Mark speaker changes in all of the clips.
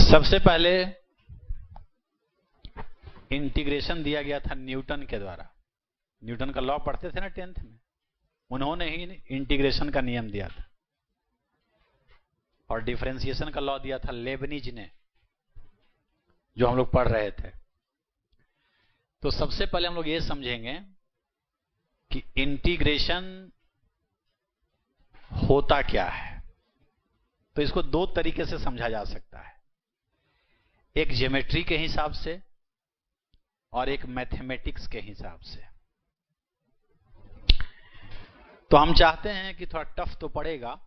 Speaker 1: सबसे पहले इंटीग्रेशन दिया गया था न्यूटन के द्वारा। न्यूटन का लॉ पढ़ते थे ना 10th में, उन्होंने ही इंटीग्रेशन का नियम दिया था। और डिफरेंशिएशन का लॉ दिया था लेबनिज ने, जो हम लोग पढ़ रहे थे। तो सबसे पहले हम लोग ये समझेंगे कि इंटीग्रेशन होता क्या है। तो इसको दो तरीके से समझा जा सकता है, एक ज्योमेट्री के हिसाब से और एक मैथमेटिक्स के हिसाब से। तो हम चाहते हैं कि थोड़ा टफ तो पड़ेगा,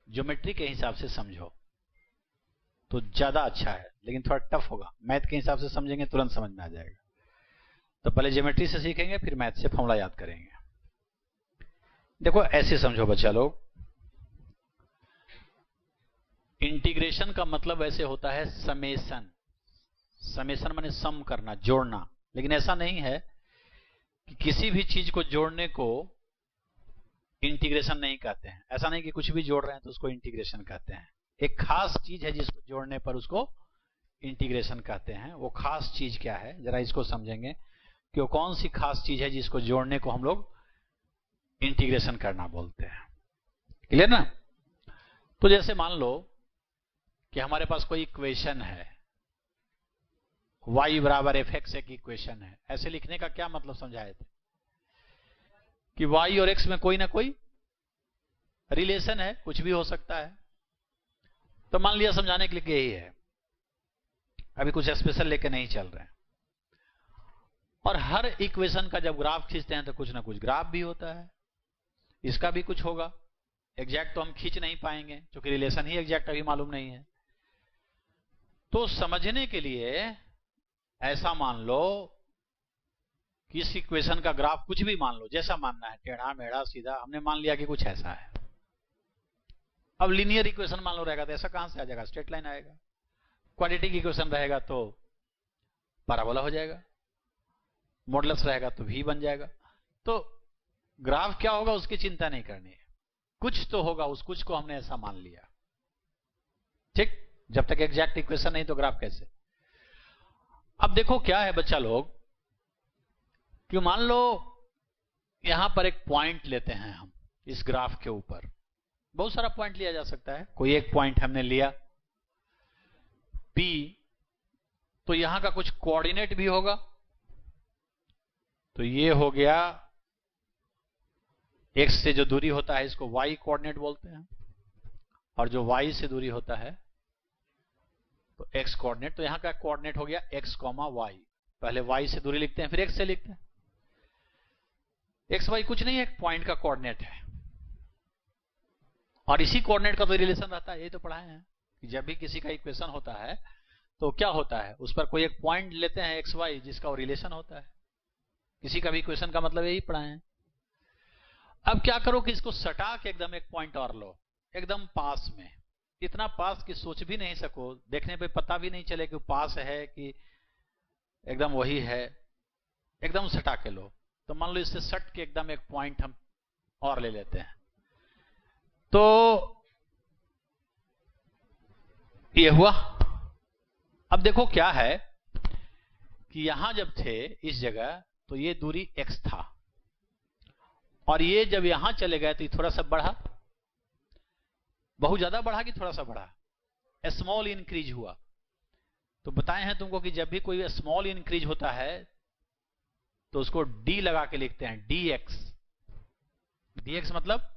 Speaker 1: ज्योमेट्री के हिसाब से समझो तो ज्यादा अच्छा है, लेकिन थोड़ा टफ होगा। मैथ के हिसाब से समझेंगे तुरंत समझ में आ जाएगा। तो पहले ज्योमेट्री से सीखेंगे, फिर मैथ से फॉर्मूला याद करेंगे। देखो ऐसे समझो बच्चा लोग, इंटीग्रेशन का मतलब ऐसे होता है समेशन। समेशन माने सम करना, जोड़ना। लेकिन ऐसा नहीं है कि किसी भी चीज को जोड़ने को इंटीग्रेशन नहीं कहते हैं। ऐसा नहीं कि कुछ भी जोड़ रहे हैं तो उसको इंटीग्रेशन कहते हैं। एक खास चीज है जिसको जोड़ने पर उसको इंटीग्रेशन कहते हैं। वो खास चीज क्या है, जरा इसको समझेंगे कि वो कौन सी खास चीज है जिसको जोड़ने को हम लोग इंटीग्रेशन करना बोलते हैं। क्लियर ना? तो जैसे मान लो कि हमारे पास कोई इक्वेशन है, y बराबर fx एक इक्वेशन है। ऐसे लिखने का क्या मतलब समझाए थे कि y और x में कोई ना कोई रिलेशन है, कुछ भी हो सकता है। तो मान लिया समझाने के लिए यही है, अभी कुछ स्पेशल लेके नहीं चल रहे हैं। और हर इक्वेशन का जब ग्राफ खींचते हैं तो कुछ ना कुछ ग्राफ भी होता है, इसका भी कुछ होगा। एग्जैक्ट तो हम खींच नहीं पाएंगे क्योंकि रिलेशन ही एग्जैक्ट अभी मालूम नहीं है। तो समझने के लिए ऐसा मान लो कि इस इक्वेशन का ग्राफ कुछ भी मान लो, जैसा मानना है, टेढ़ा मेढ़ा सीधा। हमने मान लिया कि कुछ ऐसा है। अब लीनियर इक्वेशन मान लो रहेगा तो ऐसा कहां से आ जाएगा? स्ट्रेट लाइन आएगा। क्वाड्रेटिक इक्वेशन रहेगा तो पैराबोला हो जाएगा। मॉडुलस रहेगा तो भी बन जाएगा। तो ग्राफ क्या होगा उसकी चिंता नहीं करनी है, कुछ तो होगा। उस कुछ को हमने ऐसा मान लिया, ठीक। जब तक एग्जैक्ट इक्वेशन नहीं तो ग्राफ कैसे? अब देखो क्या है बच्चा लोग, कि मान लो यहां पर एक पॉइंट लेते हैं हम इस ग्राफ के ऊपर। बहुत सारा पॉइंट लिया जा सकता है, कोई एक पॉइंट हमने लिया P, तो यहां का कुछ कोऑर्डिनेट भी होगा। तो ये हो गया x से जो दूरी होता है इसको y कोऑर्डिनेट बोलते हैं, और जो y से दूरी होता है तो x कोऑर्डिनेट। तो यहां का कोऑर्डिनेट हो गया x, y। पहले y से दूरी लिखते हैं, फिर x से लिखते हैं। x y कुछ नहीं है, एक पॉइंट का कोऑर्डिनेट है। और इसी कोऑर्डिनेट का तो रिलेशन रहता है, ये तो पढ़ाए हैं कि जब भी किसी का इक्वेशन होता है तो क्या होता है, उस पर कोई एक पॉइंट लेते हैं x y जिसका वो रिलेशन होता है। किसी का भी इक्वेशन का मतलब यही पढ़ाए हैं। अब क्या करो कि इसको सटा के एकदम एक पॉइंट और लो, एकदम पास में, इतना पास कि सोच भी नहीं सको, देखने पे पता भी नहीं चले कि पास है कि एकदम वही है। एकदम सटा के लो। तो मान लो इससे सट के एकदम एक पॉइंट हम और ले लेते हैं। तो ये हुआ। अब देखो क्या है कि यहां जब थे इस जगह तो ये दूरी x था, और ये जब यहां चले गए तो ये थोड़ा सा बढ़ा। बहुत ज्यादा बढ़ा कि थोड़ा सा बढ़ा? स्मॉल इंक्रीज हुआ। तो बताए हैं तुमको कि जब भी कोई स्मॉल इंक्रीज होता है तो उसको d लगा के लिखते हैं, dx। dx मतलब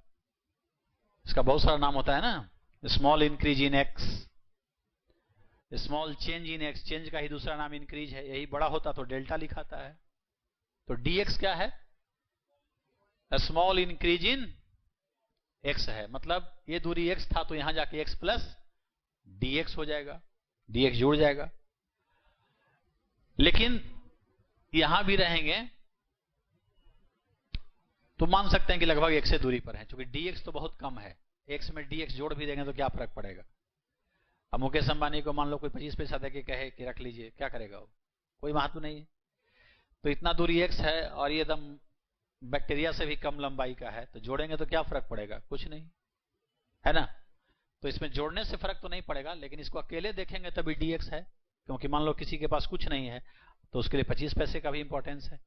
Speaker 1: इसका बहुत सारा नाम होता है ना, small increase in x, small change in x। Change का ही दूसरा नाम इंक्रीज है। यही बड़ा होता तो डेल्टा लिखाता है। तो dx क्या है? स्मॉल इंक्रीज इन x है। मतलब ये दूरी x था तो यहां जाके x प्लस dx हो जाएगा, dx जुड़ जाएगा। लेकिन यहां भी रहेंगे तो मान सकते हैं कि लगभग x से दूरी पर है, क्योंकि dx तो बहुत कम है। x में dx जोड़ भी देंगे तो क्या फर्क पड़ेगा? अब मुकेश अंबानी को मान लो कोई 25 पैसा देके कहे कि रख लीजिए, क्या करेगा वो? कोई महत्व नहीं है। तो इतना दूरी x है और ये एकदम बैक्टीरिया से भी कम लंबाई का है, तो जोड़ेंगे तो क्या फर्क पड़ेगा? कुछ नहीं, है ना? तो इसमें जोड़ने से फर्क तो नहीं पड़ेगा, लेकिन इसको अकेले देखेंगे तभी dx है, क्योंकि मान लो किसी के पास कुछ नहीं है तो उसके लिए 25 पैसे का भी इंपॉर्टेंस है,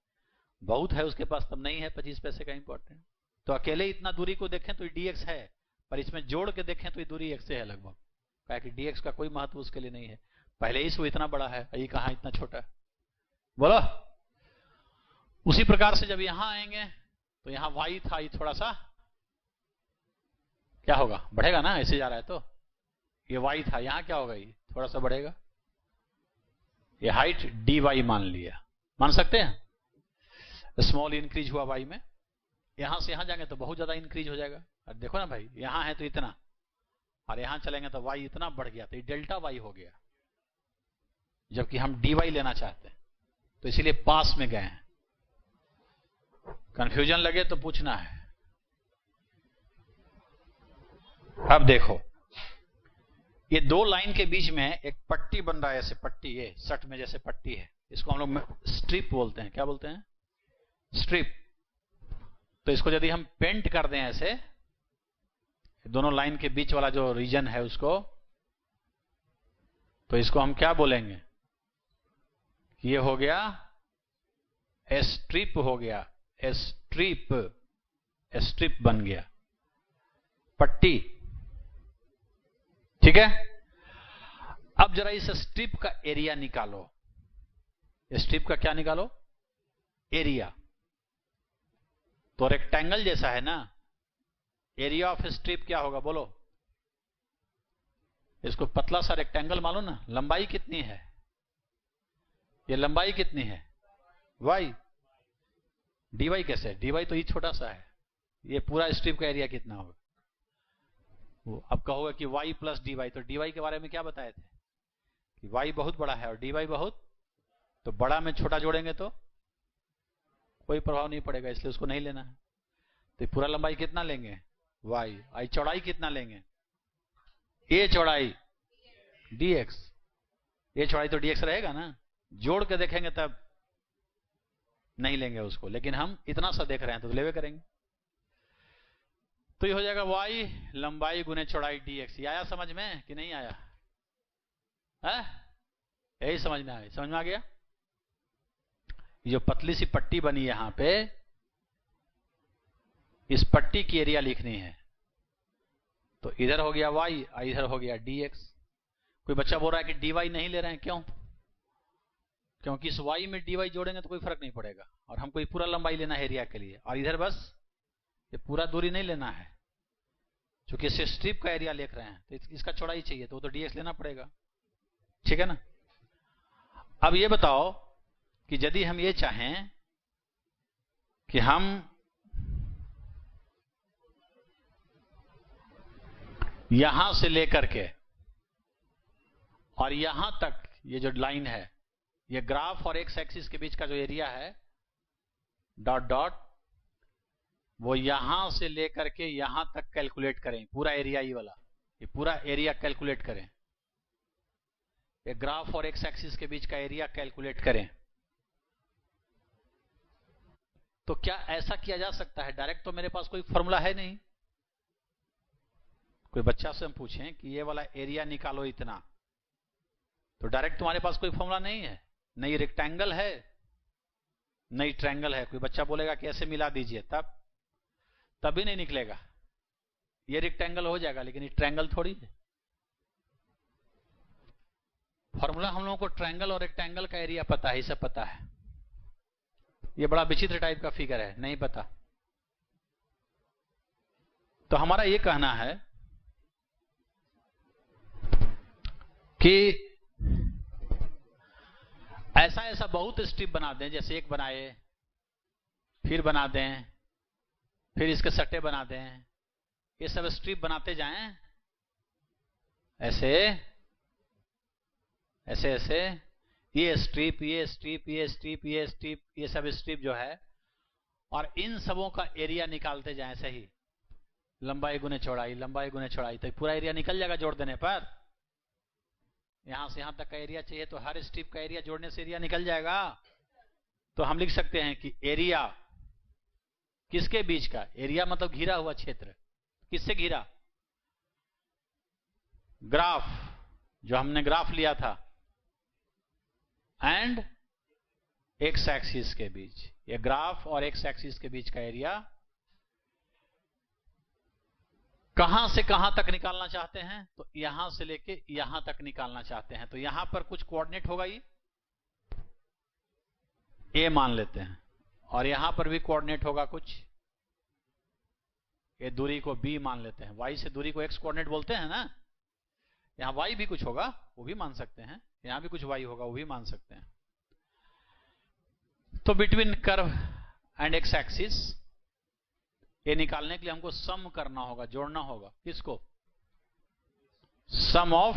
Speaker 1: बहुत है उसके पास तब नहीं है 25 पैसे का इंपॉर्टेंस। तो अकेले इतना दूरी को देखें तो dx है, पर इसमें जोड़ के देखें तो ये दूरी x से है लगभग, क्या कि dx का कोई महत्व उसके लिए नहीं है, पहले ही से इतना बड़ा है, ये कहां इतना छोटा है, बोलो। उसी प्रकार से जब यहां आएंगे तो यहां y था, ये थोड़ा सा क्या होगा, बढ़ेगा ना, ऐसे जा रहा है तो ये y था, यहां क्या होगा, ये थोड़ा सा बढ़ेगा, ये हाइट dy मान लिया, मान सकते हैं, स्मॉल इंक्रीज हुआ y में, यहां से यहां जाएंगे तो बहुत ज्यादा इंक्रीज हो जाएगा। और देखो ना भाई, यहां है तो इतना, और यहां चलेंगे तो y इतना बढ़ गया, तो ये डेल्टा y हो गया, जबकि हम dy लेना चाहते हैं, तो इसीलिए पास में गए हैं। कंफ्यूजन लगे तो पूछना है। अब देखो, ये दो लाइन के बीच में एक पट्टी बन रहा है, ऐसे पट्टी, ये शर्ट में जैसे पट्टी है, इसको हम लोग स्ट्रिप बोलते हैं। क्या बोलते हैं? स्ट्रिप। तो इसको यदि हम पेंट कर दें ऐसे, दोनों लाइन के बीच वाला जो रीजन है उसको, तो इसको हम क्या बोलेंगे? ये हो गया स्ट्रिप, हो गया स्ट्रिप, स्ट्रिप बन गया, पट्टी। ठीक है। अब जरा इस स्ट्रिप का एरिया निकालो। स्ट्रिप का क्या निकालो? एरिया। तो रेक्टेंगल जैसा है ना, एरिया ऑफ स्ट्रिप क्या होगा बोलो? इसको पतला सा रेक्टेंगल मानो ना, लंबाई कितनी है? ये लंबाई कितनी है? y। dy कैसे? dy तो ये छोटा सा है, ये पूरा स्ट्रिप का एरिया कितना होगा? अब कहोगे कि y प्लस dy, तो dy के बारे में क्या बताए थे कि y बहुत बड़ा है और dy बहुत, तो बड़ा में छोटा जोड़ेंगे तो कोई प्रभाव नहीं पड़ेगा, इसलिए उसको नहीं लेना है। तो पूरा लंबाई कितना लेंगे? y। आई चौड़ाई कितना लेंगे? ये चौड़ाई dx, ये चौड़ाई तो dx रहेगा ना, जोड़ के देखेंगे तब नहीं लेंगे उसको, लेकिन हम इतना सा देख रहे हैं तो लेवे करेंगे। तो ये हो जाएगा y लंबाई गुने चौड़ाई dx। ये आया समझ में कि नहीं आया? है? यही समझ में आया? समझ में आ गया? ये जो पतली सी पट्टी बनी यहां पे, इस पट्टी की एरिया लिखनी है, तो इधर हो गया y और इधर हो गया dx। कोई बच्चा बोल रहा है कि dy नहीं ले रहे हैं, क्यों? क्योंकि इस y में dy जोड़ेंगे तो कोई फर्क नहीं पड़ेगा, और हमको ये पूरा लंबाई लेना है एरिया के लिए, और इधर बस ये पूरा दूरी नहीं लेना है, क्योंकि इससे स्ट्रिप का एरिया लिख रहे हैं, तो इसका चौड़ाई चाहिए, तो dx लेना पड़ेगा। ठीक है ना? अब ये बताओ कि यदि हम ये चाहें कि हम यहां से लेकर के और यहां तक, ये जो लाइन है, ये ग्राफ और एक्स एक्सिस के बीच का जो एरिया है, डॉट डॉट, वो यहां से लेकर के यहां तक कैलकुलेट करें, पूरा एरिया ये वाला, ये पूरा एरिया कैलकुलेट करें, ये ग्राफ और एक्स एक्सिस के बीच का एरिया कैलकुलेट करें। तो क्या ऐसा किया जा सकता है डायरेक्ट? तो मेरे पास कोई फॉर्मूला है नहीं। कोई बच्चा से हम पूछें कि ये वाला एरिया निकालो इतना, तो डायरेक्ट तुम्हारे पास कोई फॉर्मूला नहीं है, नहीं रेक्टेंगल है नहीं ट्रायंगल है। कोई बच्चा बोलेगा कि ऐसे मिला दीजिए, तब भी नहीं निकलेगा। ये रेक्टेंगल हो जाएगा, लेकिन ये ट्रायंगल थोड़ी है। फॉर्मूला हम लोगों को ट्रायंगल और रेक्टेंगल का एरिया पता है, ये सब पता है। ये बड़ा विचित्र टाइप का फिगर है, नहीं पता। तो हमारा ये कहना है कि ऐसा ऐसा बहुत स्ट्रिप बना दें, जैसे एक बनाए, फिर बना दें, फिर इसके सट्टे बना दें, ये सब स्ट्रिप बनाते जाएं, ऐसे ऐसे ऐसे, ये स्ट्रिप, ये स्ट्रिप, ये स्ट्रिप, ये स्ट्रिप, ये सब स्ट्रिप जो है, और इन सबों का एरिया निकालते जाएं सही, लंबाई गुने चौड़ाई, लंबाई गुने चौड़ाई, तो पूरा एरिया निकल जाएगा जोड़ देने पर। यहां से यहां तक का एरिया चाहिए, तो हर स्ट्रिप का एरिया जोड़ने से एरिया निकल जाएगा। तो हम लिख सकते हैं कि एरिया किसके बीच का? एरिया मतलब घिरा हुआ क्षेत्र, किससे घिरा? ग्राफ, जो हमने ग्राफ लिया था, एंड एक्स एक्सिस के बीच, ये ग्राफ और एक्स एक्सिस के बीच का एरिया कहां से कहां तक निकालना चाहते हैं, तो यहां से लेके यहां तक निकालना चाहते हैं। तो यहां पर कुछ कोऑर्डिनेट होगा, ये ए मान लेते हैं, और यहां पर भी कोऑर्डिनेट होगा कुछ, ये दूरी को बी मान लेते हैं। वाई से दूरी को एक्स कोऑर्डिनेट बोलते हैं ना, यहां वाई भी कुछ होगा वो भी मान सकते हैं, यहां भी कुछ वाई होगा वो भी मान सकते हैं। तो between curve and x axis ये निकालने के लिए हमको सम करना होगा, जोड़ना होगा। किसको? Sum of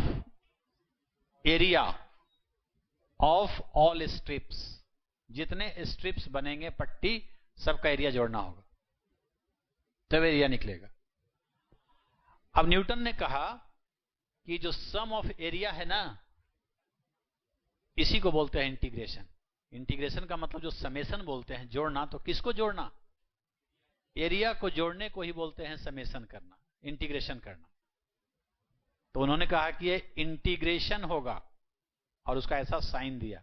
Speaker 1: area of all strips, जितने स्ट्रिप्स बनेंगे पट्टी सबका एरिया जोड़ना होगा, तब एरिया निकलेगा। अब न्यूटन ने कहा कि जो सम ऑफ एरिया है ना, इसी को बोलते हैं इंटीग्रेशन। इंटीग्रेशन का मतलब जो समेशन बोलते हैं, जोड़ना। तो किसको जोड़ना? एरिया को जोड़ने को ही बोलते हैं समेशन करना, इंटीग्रेशन करना। तो उन्होंने कहा कि ये इंटीग्रेशन होगा, और उसका ऐसा साइन दिया।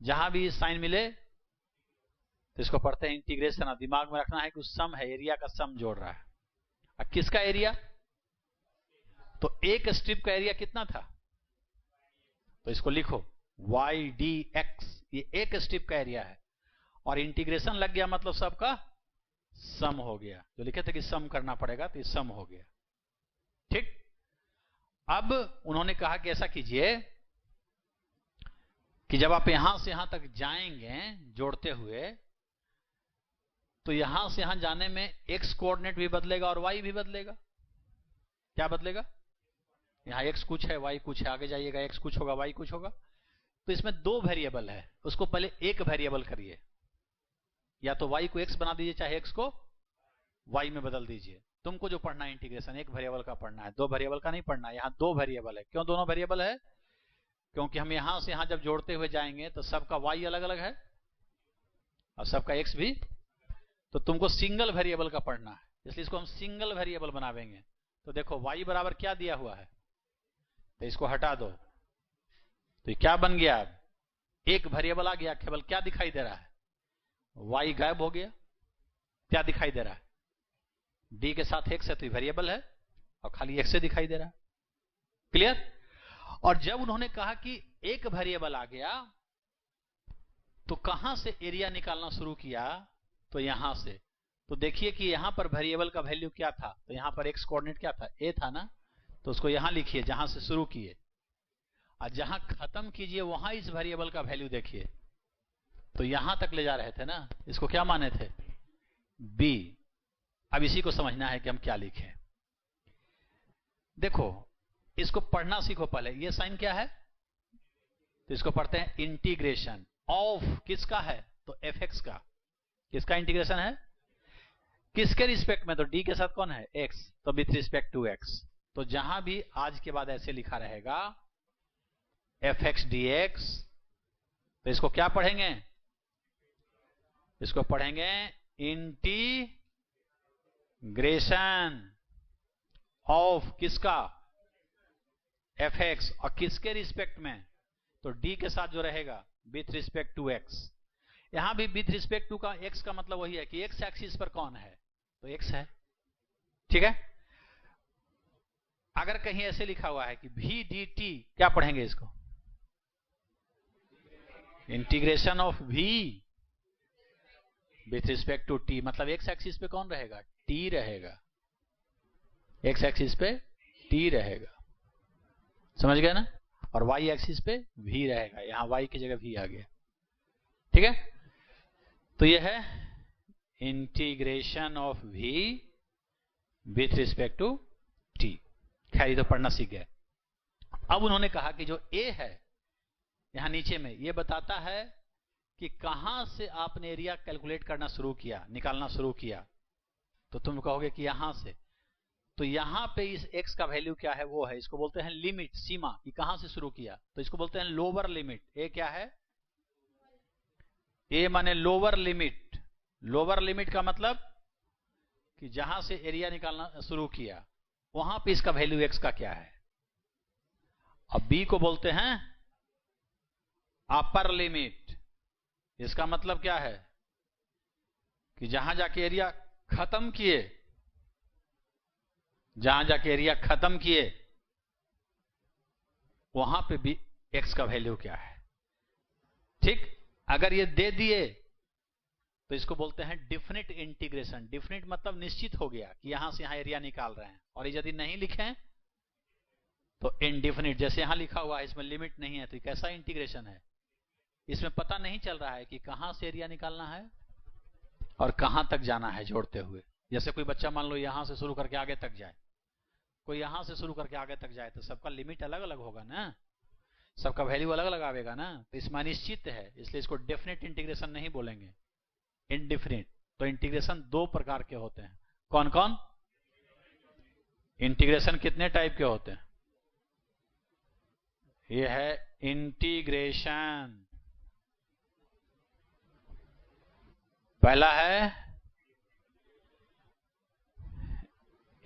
Speaker 1: जहां भी साइन मिले तो इसको पढ़ते हैं इंटीग्रेशन। और दिमाग में रखना है कि सम है, एरिया का सम जोड़ रहा है। अब किसका एरिया? तो एक स्ट्रिप का एरिया कितना था? तो इसको लिखो वाई डी एक्स, ये एक स्ट्रिप का एरिया है, और इंटीग्रेशन लग गया मतलब सबका सम हो गया। जो लिखे थे कि सम करना पड़ेगा, तो ये सम हो गया। ठीक। अब उन्होंने कहा कि ऐसा कीजिए कि जब आप यहां से यहां तक जाएंगे जोड़ते हुए, तो यहां से यहां जाने में एक्स कोऑर्डिनेट भी बदलेगा और वाई भी बदलेगा। क्या बदलेगा? यहां एक्स कुछ है, वाई कुछ है, आगे जाइएगा एक्स कुछ होगा, वाई कुछ होगा। तो इसमें दो वेरिएबल है, उसको पहले एक वेरिएबल करिए। या तो वाई को एक्स बना दीजिए, चाहे एक्स को वाई में बदल दीजिए। तुमको जो पढ़ना है इंटीग्रेशन, एक वेरिएबल का पढ़ना है, दो वेरिएबल का नहीं पढ़ना है। यहां दो वेरिएबल है। क्यों दोनों वेरिएबल है? क्योंकि हम यहां से यहां जब जोड़ते हुए जाएंगे तो सबका वाई अलग अलग है और सबका एक्स भी। तो तुमको सिंगल वेरिएबल का पढ़ना है, इसलिए इसको हम सिंगल वेरिएबल बनावेंगे। तो देखो वाई बराबर क्या दिया हुआ है, तो इसको हटा दो, तो क्या बन गया? एक वेरिएबल आ गया, केवल क्या दिखाई दे रहा है? वाई गायब हो गया। क्या दिखाई दे रहा है? डी के साथ एक्स है तो वेरिएबल है, और खाली एक्स से दिखाई दे रहा है। क्लियर? और जब उन्होंने कहा कि एक वेरिएबल आ गया, तो कहां से एरिया निकालना शुरू किया? तो यहां से। तो देखिए कि यहां पर वेरिएबल का वैल्यू क्या था, तो यहां पर एक्स कोऑर्डिनेट क्या था? ए था ना। तो उसको यहां लिखिए जहां से शुरू किए, और जहां खत्म कीजिए वहां इस वेरिएबल का वैल्यू देखिए। तो यहां तक ले जा रहे थे ना, इसको क्या माने थे? बी। अब इसी को समझना है कि हम क्या लिखें। देखो इसको पढ़ना सीखो पहले। ये साइन क्या है? तो इसको पढ़ते हैं इंटीग्रेशन ऑफ, किसका है? तो एफ एक्स का। किसका इंटीग्रेशन है? किसके रिस्पेक्ट में? तो डी के साथ कौन है? एक्स। तो विथ रिस्पेक्ट टू एक्स। तो जहां भी आज के बाद ऐसे लिखा रहेगा एफ एक्स डी एक्स, तो इसको क्या पढ़ेंगे? इसको पढ़ेंगे इंटीग्रेशन ऑफ किसका? F x. और किसके रिस्पेक्ट में? तो डी के साथ जो रहेगा विथ रिस्पेक्ट टू एक्स। यहां भी विथ रिस्पेक्ट टू का एक्स का मतलब वही है कि एक्स एक्सिस पर कौन है? तो एक्स है। ठीक है। अगर कहीं ऐसे लिखा हुआ है कि वी डी टी, क्या पढ़ेंगे इसको? Integration of V with respect to T. मतलब एक्स एक्सिस पे कौन रहेगा? टी रहेगा। एक्स एक्सिस पे टी रहेगा, समझ गए ना? और वाई एक्सिस पे वी रहेगा। यहां वाई की जगह वी आ गया। ठीक है। तो यह है integration of V with respect to T. खैर ये तो पढ़ना सीख गए। अब उन्होंने कहा कि जो ए है यहां नीचे में, ये बताता है कि कहां से आपने एरिया कैलकुलेट करना शुरू किया, निकालना शुरू किया। तो तुम कहोगे कि यहां से। तो यहां पे इस x का वैल्यू क्या है? वो है, इसको बोलते हैं लिमिट, सीमा, कि कहां से शुरू किया। तो इसको बोलते हैं लोअर लिमिट। ए क्या है? ए माने लोअर लिमिट। लोअर लिमिट का मतलब कि जहां से एरिया निकालना शुरू किया वहां पे इसका वैल्यू x का क्या है। अब बी को बोलते हैं अपर लिमिट। इसका मतलब क्या है कि जहां जाके एरिया खत्म किए, जहां जाके एरिया खत्म किए वहां पे भी एक्स का वैल्यू क्या है। ठीक, अगर ये दे दिए तो इसको बोलते हैं डिफिनिट इंटीग्रेशन। डिफिनिट मतलब निश्चित हो गया कि यहां से यहां एरिया निकाल रहे हैं। और यदि नहीं लिखे तो इनडिफिनिट, जैसे यहां लिखा हुआ है इसमें लिमिट नहीं है, तो कैसा इंटीग्रेशन है, इसमें पता नहीं चल रहा है कि कहां से एरिया निकालना है और कहां तक जाना है जोड़ते हुए। जैसे कोई बच्चा मान लो यहां से शुरू करके आगे तक जाए, कोई यहां से शुरू करके आगे तक जाए, तो सबका लिमिट अलग अलग होगा ना, सबका वैल्यू अलग अलग आवेगा ना। तो इसमें अनिश्चित है, इसलिए इसको डेफिनेट इंटीग्रेशन नहीं बोलेंगे, इनडिफिनिट। तो इंटीग्रेशन दो प्रकार के होते हैं। कौन कौन? इंटीग्रेशन कितने टाइप के होते हैं? ये है इंटीग्रेशन। पहला है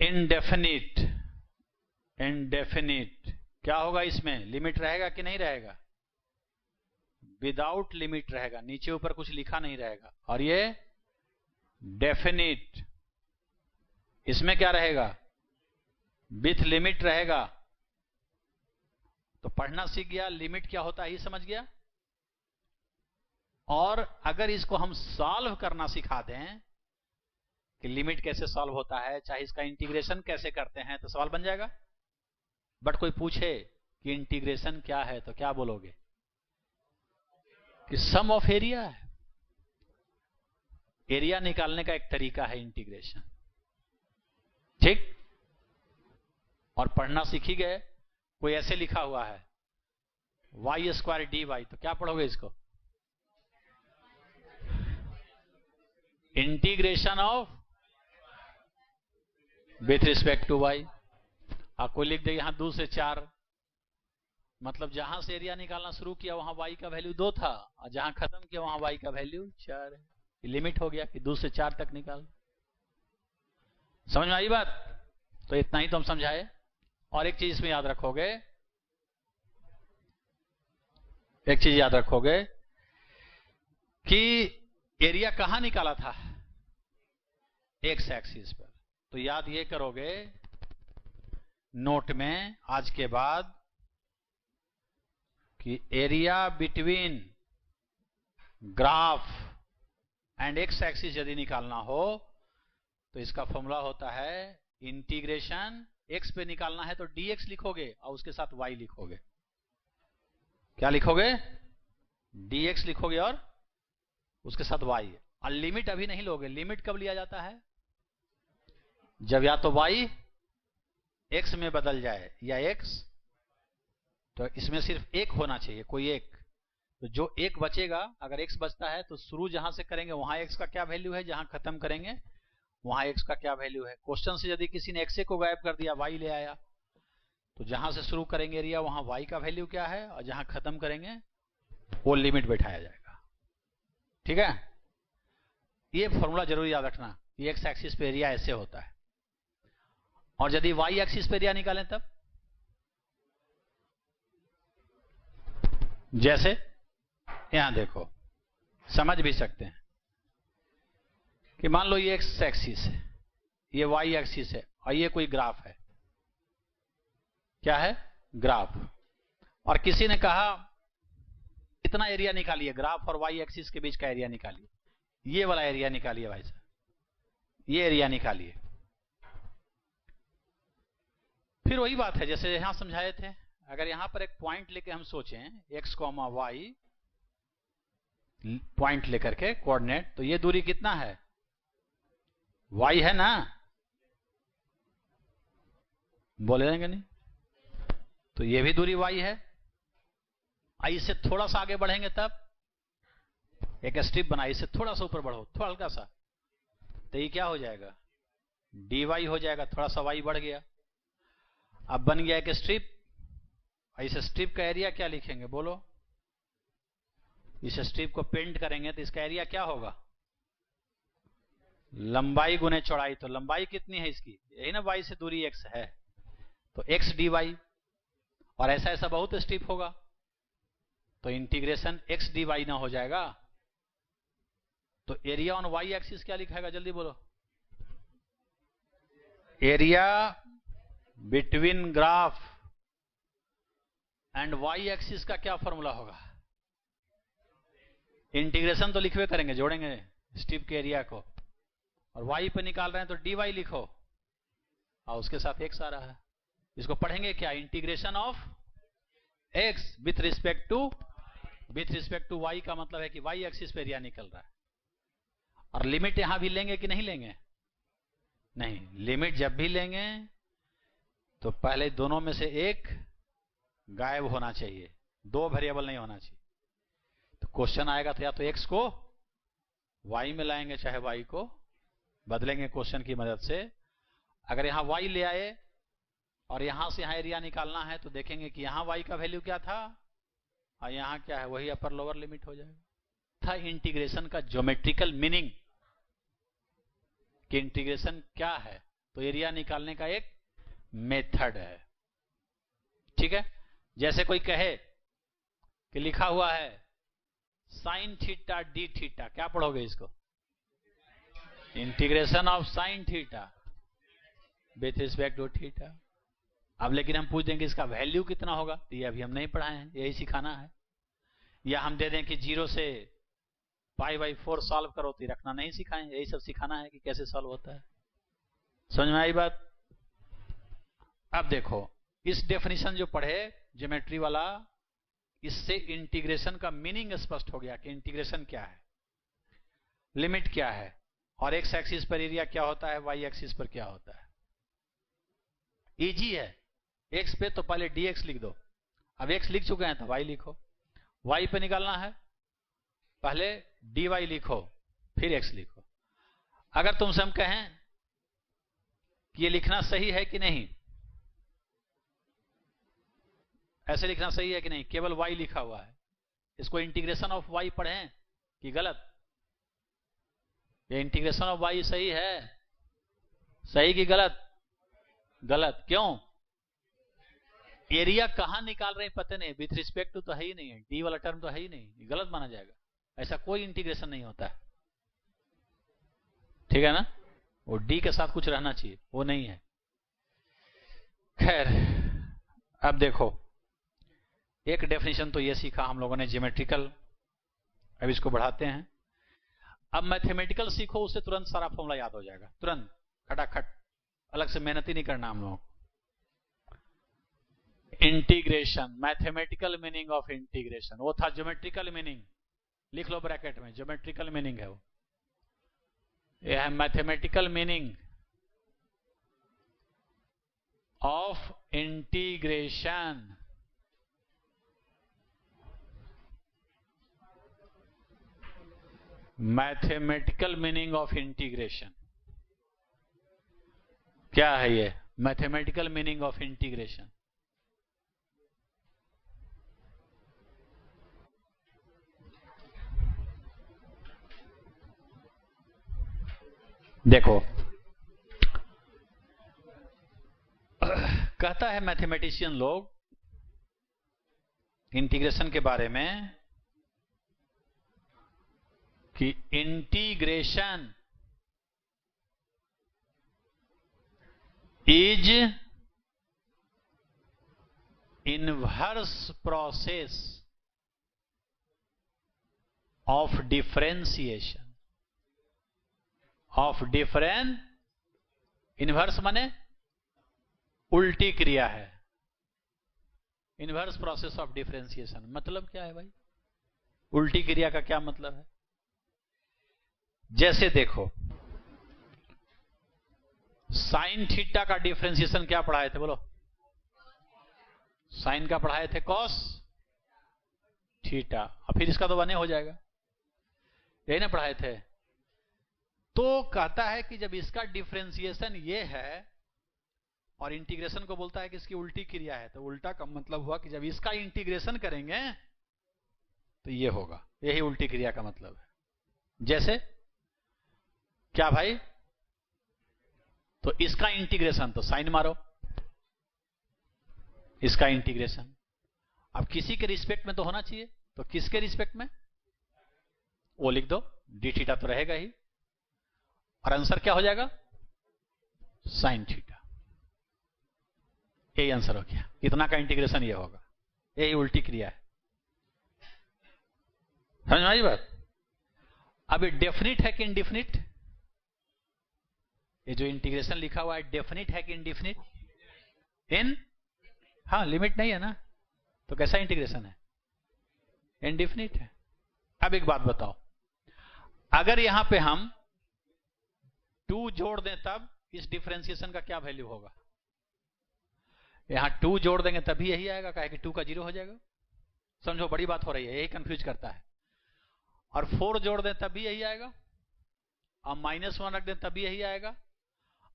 Speaker 1: इनडेफिनिट। इनडेफिनिट क्या होगा, इसमें लिमिट रहेगा कि नहीं रहेगा? विदाउट लिमिट रहेगा, नीचे ऊपर कुछ लिखा नहीं रहेगा। और ये डेफिनिट, इसमें क्या रहेगा? विथ लिमिट रहेगा। तो पढ़ना सीख गया, लिमिट क्या होता है ये समझ गया। और अगर इसको हम सॉल्व करना सिखा दें कि लिमिट कैसे सॉल्व होता है, चाहे इसका इंटीग्रेशन कैसे करते हैं, तो सवाल बन जाएगा। बट कोई पूछे कि इंटीग्रेशन क्या है तो क्या बोलोगे? कि सम ऑफ एरिया है। एरिया निकालने का एक तरीका है इंटीग्रेशन। ठीक, और पढ़ना सीख ही गए। कोई ऐसे लिखा हुआ है वाई स्क्वायर डी वाई, तो क्या पढ़ोगे इसको? Integration of with respect to Y. आप कोई लिख दे यहां 2 से 4, मतलब जहां से एरिया निकालना शुरू किया वहां y का वैल्यू 2 था, और जहां खत्म किया वहां y का वैल्यू 4 है। लिमिट हो गया कि 2 से 4 तक निकाल। समझ में आई बात? तो इतना ही तो हम समझाए। और एक चीज इसमें याद रखोगे, एक चीज याद रखोगे कि एरिया कहां निकाला था? एक्स एक्सिस पर। तो याद ये करोगे नोट में आज के बाद कि area between graph and x axis यदि निकालना हो तो इसका फॉर्मूला होता है इंटीग्रेशन। एक्स पे निकालना है तो dx लिखोगे और उसके साथ y लिखोगे। क्या लिखोगे? dx लिखोगे और उसके साथ y। और लिमिट अभी नहीं लोगे। लिमिट कब लिया जाता है? जब या तो y x में बदल जाए या x, तो इसमें सिर्फ एक होना चाहिए, कोई एक। तो जो एक बचेगा, अगर x बचता है तो शुरू जहां से करेंगे वहां x का क्या वैल्यू है, जहां खत्म करेंगे वहां x का क्या वैल्यू है। क्वेश्चन से यदि किसी ने x को गायब कर दिया, y ले आया, तो जहां से शुरू करेंगे एरिया वहां y का वैल्यू क्या है और जहां खत्म करेंगे वो लिमिट बैठाया जाएगा। ठीक है, ये फॉर्मूला जरूर याद रखना। ये एक्स एक्सिस पे एरिया ऐसे होता है, और यदि y एक्सिस पे एरिया निकालें तब जैसे यहां देखो, समझ भी सकते हैं कि मान लो ये एक्स एक्सिस है, ये वाई एक्सिस है, और ये कोई ग्राफ है। क्या है? ग्राफ। और किसी ने कहा इतना एरिया निकालिए, ग्राफ और वाई एक्सिस के बीच का एरिया निकालिए, ये वाला एरिया निकालिए भाई साहब, ये एरिया निकालिए। फिर वही बात है जैसे यहां समझाए थे। अगर यहां पर एक पॉइंट लेके हम सोचें, x, y पॉइंट लेकर के कोऑर्डिनेट, तो ये दूरी कितना है? y है ना? बोले देंगे नहीं? तो ये भी दूरी y है। इससे थोड़ा सा आगे बढ़ेंगे तब एक स्ट्रिप बनाई, इससे थोड़ा सा ऊपर बढ़ो, थोड़ा हल्का सा, तो ये क्या हो जाएगा? dy हो जाएगा। थोड़ा सा y बढ़ गया, अब बन गया एक स्ट्रिप। इस स्ट्रिप का एरिया क्या लिखेंगे बोलो? इस स्ट्रिप को पेंट करेंगे तो इसका एरिया क्या होगा? लंबाई गुने चौड़ाई। तो लंबाई कितनी है इसकी? यही ना, y से दूरी x है, तो x dy। और ऐसा ऐसा बहुत स्टेप होगा, तो इंटीग्रेशन x dy ना हो जाएगा। तो एरिया ऑन y एक्सिस क्या लिखाएगा, जल्दी बोलो। Area between graph and y axis का क्या फॉर्मूला होगा? इंटीग्रेशन तो लिखवे करेंगे, जोड़ेंगे स्ट्रिप के एरिया को, और y पे निकाल रहे हैं तो dy लिखो, और उसके साथ x आ रहा है। इसको पढ़ेंगे क्या? Integration of x with respect to y का मतलब है कि y एक्सिस पे एरिया निकल रहा है। और लिमिट यहां भी लेंगे कि नहीं लेंगे? नहीं, लिमिट जब भी लेंगे तो पहले दोनों में से एक गायब होना चाहिए, दो वेरिएबल नहीं होना चाहिए। तो क्वेश्चन आएगा तो या तो x को y में लाएंगे, चाहे y को बदलेंगे क्वेश्चन की मदद से। अगर यहां y ले आए और यहां से यहां एरिया निकालना है तो देखेंगे कि यहां y का वैल्यू क्या था और यहां क्या है, वही अपर लोअर लिमिट हो जाएगा। था इंटीग्रेशन का ज्योमेट्रिकल मीनिंग कि इंटीग्रेशन क्या है, तो एरिया निकालने का एक मेथड है। ठीक है, जैसे कोई कहे कि लिखा हुआ है साइन थीटा डी थीटा, क्या पढ़ोगे इसको? Integration of sine theta with respect to theta. अब लेकिन हम पूछ देंगे इसका वैल्यू कितना होगा, तो ये अभी हम नहीं पढ़ाए हैं, यही सिखाना है। या हम दे दें कि 0 से π/4 सॉल्व करो, तो रखना नहीं सिखाएं, यही सब सिखाना है कि कैसे सॉल्व होता है। समझ में आई बात? अब देखो, इस डेफिनेशन जो पढ़े ज्योमेट्री वाला, इससे इंटीग्रेशन का मीनिंग स्पष्ट हो गया कि इंटीग्रेशन क्या है, लिमिट क्या है, और x एक्सिस पर एरिया क्या होता है, y एक्सिस पर क्या होता है। इजी है। x पे तो पहले dx लिख दो, अब x लिख चुके हैं तो y लिखो। y पे निकालना है, पहले dy लिखो फिर x लिखो। अगर तुमसे हम कहें कि ये लिखना सही है कि नहीं, ऐसे लिखना सही है कि नहीं, केवल y लिखा हुआ है, इसको इंटीग्रेशन ऑफ y पढ़ें कि गलत? ये इंटीग्रेशन ऑफ y सही है? सही कि गलत? गलत। क्यों? एरिया कहां निकाल रहे हैं पता नहीं, विथ रिस्पेक्ट टू तो है ही नहीं है, डी वाला टर्म तो है ही नहीं, गलत माना जाएगा। ऐसा कोई इंटीग्रेशन नहीं होता है, ठीक है ना? वो डी के साथ कुछ रहना चाहिए, वो नहीं है। खैर, अब देखो, एक डेफिनेशन तो ये सीखा हम लोगों ने ज्योमेट्रिकल, अब इसको बढ़ाते हैं। अब मैथमेटिकल सीखो, उससे तुरंत सारा फॉर्मूला याद हो जाएगा, तुरंत खटाखट, अलग से मेहनत ही नहीं करना हम लोगों को। Integration, mathematical meaning of integration, वो था ज्योमेट्रिकल मीनिंग, लिख लो ब्रैकेट में, ज्योमेट्रिकल मीनिंग है वो। यह है mathematical meaning of integration. Mathematical meaning of integration क्या है? ये मैथमेटिकल मीनिंग ऑफ इंटीग्रेशन, देखो, कहता है मैथमेटिशियन लोग इंटीग्रेशन के बारे में कि integration is inverse process of differentiation of different, inverse माने उल्टी क्रिया है, इनवर्स प्रोसेस ऑफ डिफरेंशिएशन मतलब क्या है भाई? उल्टी क्रिया का क्या मतलब है? जैसे देखो, साइन थीटा का डिफरेंशिएशन क्या पढ़ाए थे बोलो? साइन का पढ़ाए थे कॉस थीटा, और फिर इसका तो बने हो जाएगा, यही ना पढ़ाए थे। तो कहता है कि जब इसका डिफरेंशिएशन ये है और इंटीग्रेशन को बोलता है कि इसकी उल्टी क्रिया है, तो उल्टा का मतलब हुआ कि जब इसका इंटीग्रेशन करेंगे तो ये होगा, यही उल्टी क्रिया का मतलब है। जैसे क्या भाई? तो इसका इंटीग्रेशन तो साइन मारो, इसका इंटीग्रेशन। अब किसी के रिस्पेक्ट में तो होना चाहिए, तो किसके रिस्पेक्ट में, वो लिख दो, डी थीटा तो रहेगा ही, और आंसर क्या हो जाएगा, साइन थीटा। यही आंसर हो गया, इतना का इंटीग्रेशन ये होगा, यही उल्टी क्रिया है। समझ में आई बात। अब ये डेफिनिट है कि इनडिफिनिट, ये जो इंटीग्रेशन लिखा हुआ है डेफिनिट है कि इनडिफिनिट, इन, हाँ लिमिट नहीं है ना, तो कैसा इंटीग्रेशन है, इनडिफिनिट है। अब एक बात बताओ, अगर यहां पे हम 2 जोड़ दें तब इस डिफरेंशिएशन का क्या वैल्यू होगा, यहां 2 जोड़ देंगे तभी यही आएगा, कहे कि 2 का 0 हो जाएगा। समझो बड़ी बात हो रही है, यही कंफ्यूज करता है। और 4 जोड़ दें तब भी यही आएगा, और -1 रख दें तब भी यही आएगा,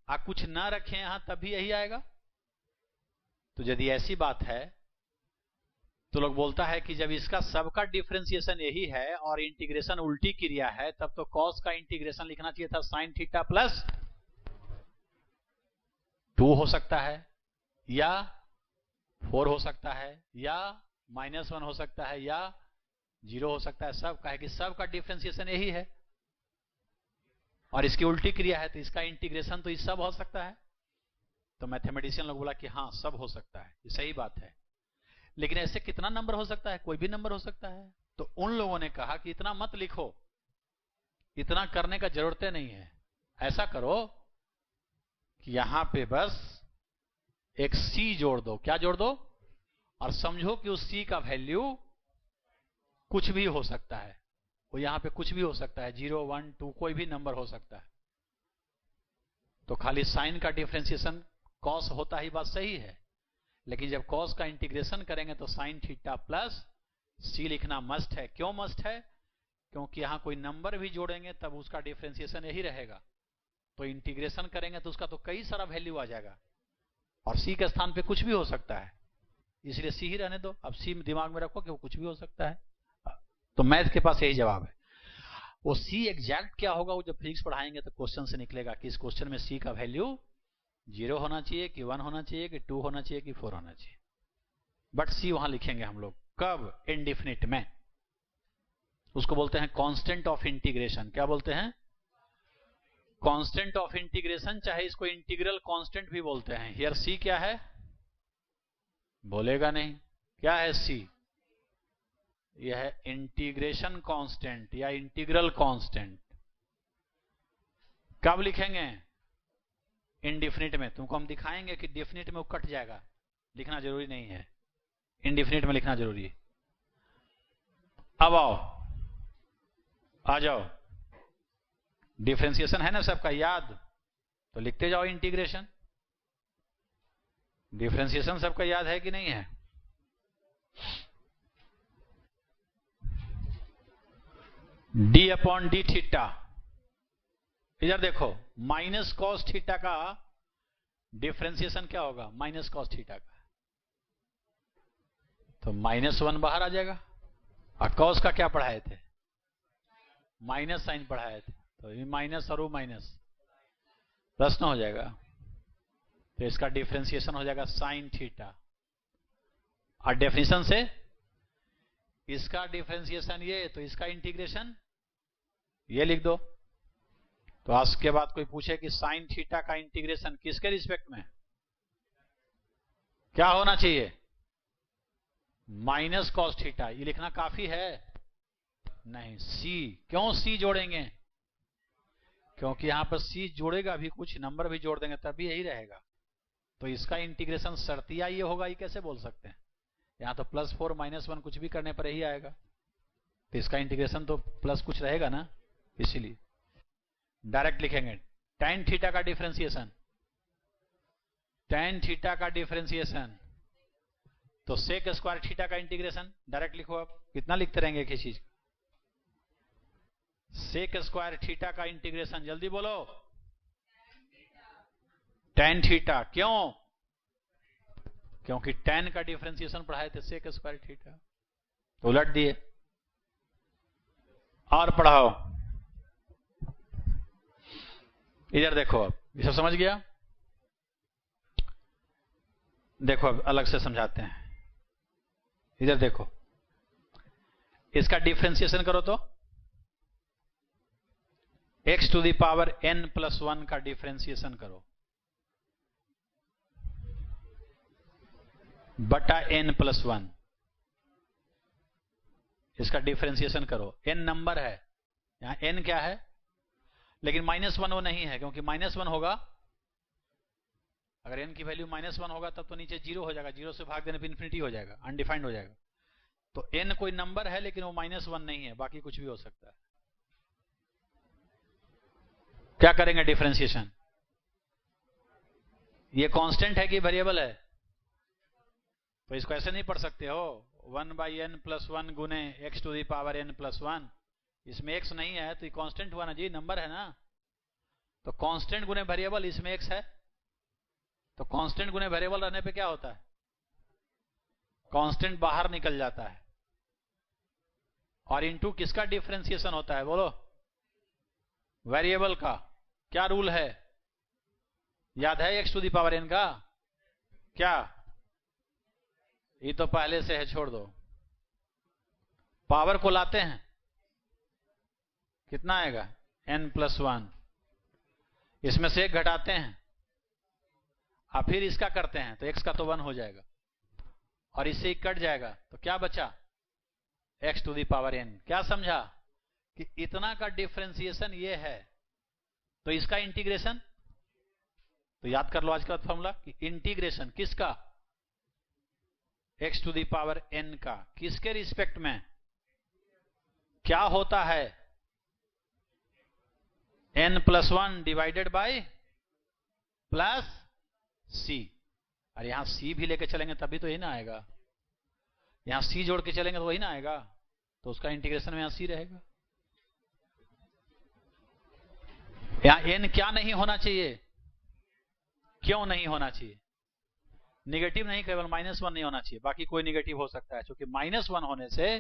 Speaker 1: और कुछ ना रखें यहां तब भी यही आएगा। तो यदि ऐसी बात है तो लोग बोलता है कि जब इसका सबका डिफरेंशिएशन यही है और इंटीग्रेशन उल्टी क्रिया है, तब तो कॉस का इंटीग्रेशन लिखना चाहिए था साइन थीटा प्लस 2 हो सकता है, या 4 हो सकता है, या -1 हो सकता है, या 0 हो सकता है। सब का है कि सब का डिफरेंशिएशन यही है और इसकी उल्टी क्रिया है, तो इसका इंटीग्रेशन तो इस सब हो सकता है। तो मैथमेटिशियन लोग बोला कि हाँ सब हो सकता है, ये सही बात है, लेकिन ऐसे कितना नंबर हो सकता है, कोई भी नंबर हो सकता है। तो उन लोगों ने कहा कि इतना मत लिखो, इतना करने का जरूरत नहीं है, ऐसा करो कि यहां पे बस एक सी जोड़ दो। क्या जोड़ दो, और समझो कि उस सी का वैल्यू कुछ भी हो सकता है, वो यहां पे कुछ भी हो सकता है, 0 1 2 कोई भी नंबर हो सकता है। तो खाली साइन का डिफरेंशिएशन कॉस होता ही बात सही है, लेकिन जब कॉस का इंटीग्रेशन करेंगे तो साइन थीटा प्लस सी लिखना मस्ट है। क्यों मस्ट है, क्योंकि यहां कोई नंबर भी जोड़ेंगे तब उसका डिफरेंशिएशन यही रहेगा, तो इंटीग्रेशन करेंगे तो उसका तो कई सारा वैल्यू आ जाएगा, और सी के स्थान पे कुछ भी हो सकता है, इसलिए सी ही रहने दो। अब सी दिमाग में रखो कि वो कुछ भी हो सकता है। तो मैथ के पास यही जवाब है। वो सी एग्जैक्ट क्या होगा वो जब फिजिक्स पढ़ाएंगे तो क्वेश्चन से निकलेगा कि इस क्वेश्चन में सी का वैल्यू 0 होना चाहिए कि 1 होना चाहिए कि 2 होना चाहिए कि 4 होना चाहिए। बट सी वहां लिखेंगे हम लोग कब, इनडिफिनिट में। उसको बोलते हैं कांस्टेंट ऑफ इंटीग्रेशन। क्या बोलते हैं, कांस्टेंट ऑफ इंटीग्रेशन, चाहे इसको इंटीग्रल कांस्टेंट भी बोलते हैं। हियर सी क्या है, बोलेगा नहीं, क्या है सी, यह है इंटीग्रेशन कांस्टेंट या इंटीग्रल कांस्टेंट। कब लिखेंगे, इनडिफिनिट में। तुमको हम दिखाएंगे कि डेफिनिट में वो कट जाएगा, लिखना जरूरी नहीं है, इनडिफिनिट में लिखना जरूरी है। अब आओ, आ जाओ, डिफरेंशिएशन है ना सबका याद, तो लिखते जाओ इंटीग्रेशन। डिफरेंशिएशन सबका याद है कि नहीं है, डी अपॉन डी थीटा। इधर देखो, माइनस कॉस थीटा का डिफरेंशिएशन क्या होगा, माइनस कॉस थीटा का, तो -1 बाहर आ जाएगा। और कॉस का क्या पढ़ाए थे, माइनस साइन पढ़ाए थे, तो ये माइनस और वो माइनस, प्रश्न हो जाएगा। तो इसका डिफरेंशिएशन हो जाएगा साइन थीटा, और डेफिनेशन से इसका डिफरेंशिएशन ये, तो इसका इंटीग्रेशन ये लिख दो। तो आज के बाद कोई पूछे कि साइन थीटा का इंटीग्रेशन किसके रिस्पेक्ट में, क्या होना चाहिए, माइनस कॉस थीटा, ये लिखना काफी है नहीं, सी। क्यों सी जोड़ेंगे, क्योंकि यहां पर सी जोड़ेगा भी, कुछ नंबर भी जोड़ देंगे तभी यही रहेगा। तो इसका इंटीग्रेशन शर्तिया ये होगा, ये कैसे बोल सकते हैं, यहां तो +4 -1 कुछ भी करने पर यही आएगा, तो इसका इंटीग्रेशन तो प्लस कुछ रहेगा ना, इसीलिए डायरेक्ट लिखेंगे। tan थीटा का डिफरेंशिएशन, tan थीटा का डिफरेंशिएशन, तो सेक स्क्वायर थीटा का इंटीग्रेशन डायरेक्ट लिखो। आप कितना लिखते रहेंगे एक ही चीज, सेक स्क्वायर थीटा का इंटीग्रेशन, जल्दी बोलो, tan थीटा। क्यों, क्योंकि tan का डिफरेंशिएशन पढ़ाए थे सेक स्क्वायर थीटा, तो उलट दिए। और पढ़ाओ, इधर देखो, अब ये सब समझ गया। देखो अब अलग से समझाते हैं। इधर देखो, इसका डिफरेंशिएशन करो तो x to the power n plus 1 का डिफरेंशिएशन करो बटा n प्लस 1, इसका डिफरेंशिएशन करो। n नंबर है, यहां n क्या है, लेकिन -1 वो नहीं है, क्योंकि -1 होगा, अगर n की वैल्यू -1 होगा तब तो नीचे 0 हो जाएगा, 0 से भाग देने पे इन्फिनिटी हो जाएगा, अनडिफाइंड हो जाएगा। तो n कोई नंबर है लेकिन वो -1 नहीं है, बाकी कुछ भी हो सकता है। क्या करेंगे डिफरेंशिएशन? ये कांस्टेंट है कि वेरिएबल है? तो इसको ऐसे नहीं पढ़ सकते हो 1/n प्लस 1 गुने x to the power n plus 1, इसमें x नहीं है तो ये कांस्टेंट हुआ ना जी, नंबर है ना। तो कांस्टेंट गुने वेरिएबल, इसमें x है, तो कांस्टेंट गुने वेरिएबल रहने पे क्या होता है, कांस्टेंट बाहर निकल जाता है। और इनटू किसका डिफरेंशिएशन होता है बोलो? वेरिएबल का। क्या रूल है, याद है x to the power n का? क्या? ये तो पहले से है, छोड़ दो। पावर को लाते हैं, कितना आएगा n प्लस 1, इसमें से एक घटाते हैं, और फिर इसका करते हैं तो x का तो 1 हो जाएगा, और इससे कट जाएगा तो क्या बचा, x to the power n। क्या समझा कि इतना का डिफरेंशिएशन ये है, तो इसका इंटीग्रेशन, तो याद कर लो आज का फॉर्मूला कि इंटीग्रेशन किसका, x to the power n का, किसके रिस्पेक्ट में, क्या होता है, n plus 1 divided by plus c। अरे यहां c भी लेके चलेंगे तभी तो यही ना आएगा, यहां c जोड़ के चलेंगे तो वही ना आएगा, तो उसका इंटीग्रेशन में यहां c रहेगा। यहां n क्या नहीं होना चाहिए, क्यों नहीं होना चाहिए, निगेटिव नहीं, केवल -1 नहीं होना चाहिए, बाकी कोई निगेटिव हो सकता है, क्योंकि -1 होने से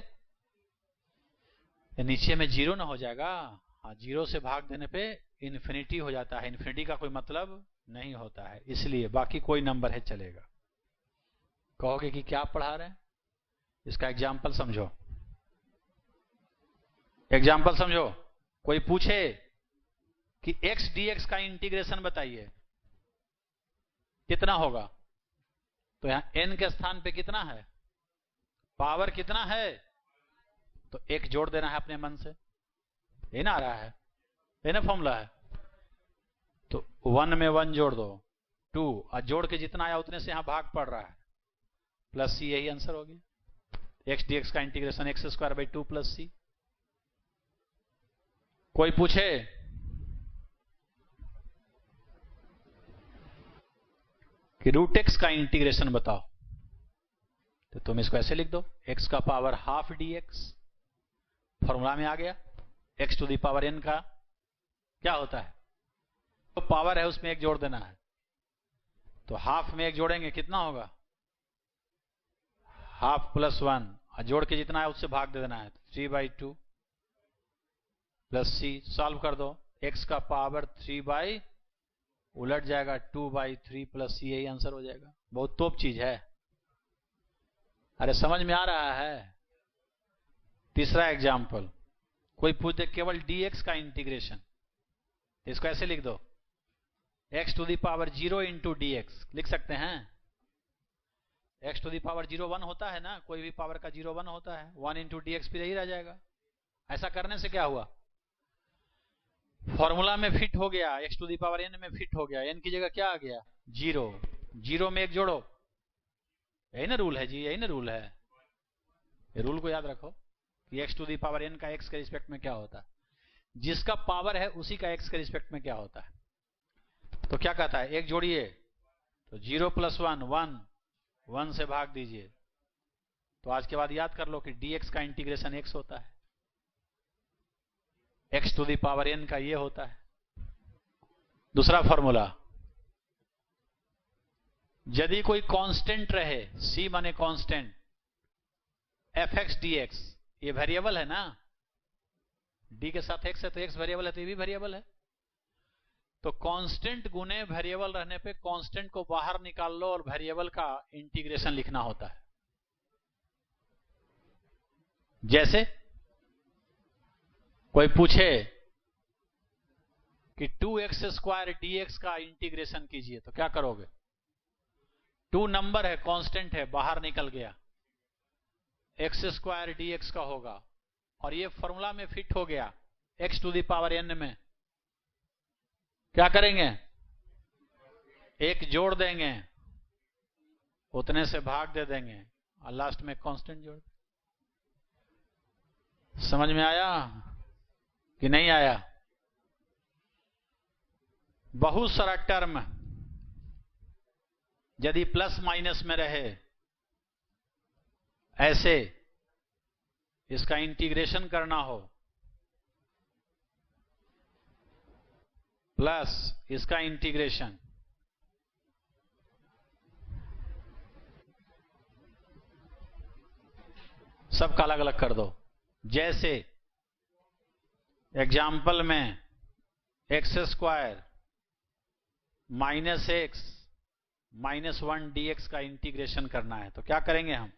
Speaker 1: नीचे में 0 ना हो जाएगा। हाँ, 0 से भाग देने पे इन्फिनिटी हो जाता है, इन्फिनिटी का कोई मतलब नहीं होता है, इसलिए बाकी कोई नंबर है चलेगा। कहोगे कि क्या पढ़ा रहे हैं, इसका एग्जाम्पल समझो, एग्जाम्पल समझो। कोई पूछे कि x dx का इंटीग्रेशन बताइए कितना होगा, तो यहां n के स्थान पे कितना है, पावर कितना है, तो एक जोड़ देना है अपने मन से, ये ना आ रहा है, ये ना फॉर्मूला है, तो 1 में 1 जोड़ दो 2, और जोड़ के जितना आया उतने से यहां भाग पड़ रहा है, प्लस c, यही आंसर हो गया। x dx का इंटीग्रेशन x² 2 प्लस c। कोई पूछे कि रूट x का इंटीग्रेशन बताओ, तो तुम इसको ऐसे लिख दो, x का पावर हाफ dx, फॉर्मूला में आ गया, x to the power n का क्या होता है, तो पावर है उसमें एक जोड़ देना है, तो हाफ में एक जोड़ेंगे कितना होगा, हाफ प्लस 1, और जोड़ के जितना है उससे भाग दे देना है, 3/2 प्लस c। सॉल्व कर दो, x का पावर 3 उलट जाएगा 2/3 प्लस c, यही आंसर हो जाएगा। बहुत तोप चीज है, अरे समझ में आ रहा है। तीसरा एग्जाम्पल, कोई पूछ दे केवल dx का इंटीग्रेशन, इसको ऐसे लिख दो, x to the power 0 into dx लिख सकते हैं। x टू द पावर 0 1 होता है ना, कोई भी पावर का 0 1 होता है, 1 इंटू dx भी यही रह जाएगा। ऐसा करने से क्या हुआ, फॉर्मूला में फिट हो गया, x to the power n में फिट हो गया, n की जगह क्या आ गया 0, 0 में एक जोड़ो, यही ना रूल है जी, यही ना रूल है, ये रूल को याद रखो कि x to the power n का x के रिस्पेक्ट में क्या होता है, जिसका पावर है उसी का x के रिस्पेक्ट में क्या होता है। तो क्या कहता है, एक जोड़िए, तो 0 प्लस 1 1, 1 से भाग दीजिए, तो आज के बाद याद कर लो कि dx का इंटीग्रेशन x होता है, x to the power n का ये होता है। दूसरा फॉर्मूला, यदि कोई कांस्टेंट रहे, c माने कांस्टेंट, fx dx, ये वेरिएबल है ना, d के साथ x है तो x वेरिएबल है, तो ये भी वेरिएबल है, तो कांस्टेंट गुने वेरिएबल रहने पे कांस्टेंट को बाहर निकाल लो और वेरिएबल का इंटीग्रेशन लिखना होता है। जैसे कोई पूछे कि 2x² dx का इंटीग्रेशन कीजिए तो क्या करोगे? 2 नंबर है, कांस्टेंट है, बाहर निकल गया, x² dx का होगा और ये फॉर्मूला में फिट हो गया x⁴n में। क्या करेंगे? एक जोड़ देंगे, उतने से भाग दे देंगे और लास्ट में कांस्टेंट जोड़। समझ में आया कि नहीं आया? बहुत सारा टर्म यदि प्लस माइनस में रहे, ऐसे इसका इंटीग्रेशन करना हो, प्लस इसका इंटीग्रेशन, सबका अलग अलग कर दो। जैसे एग्जाम्पल में x² -x -1 dx का इंटीग्रेशन करना है तो क्या करेंगे हम?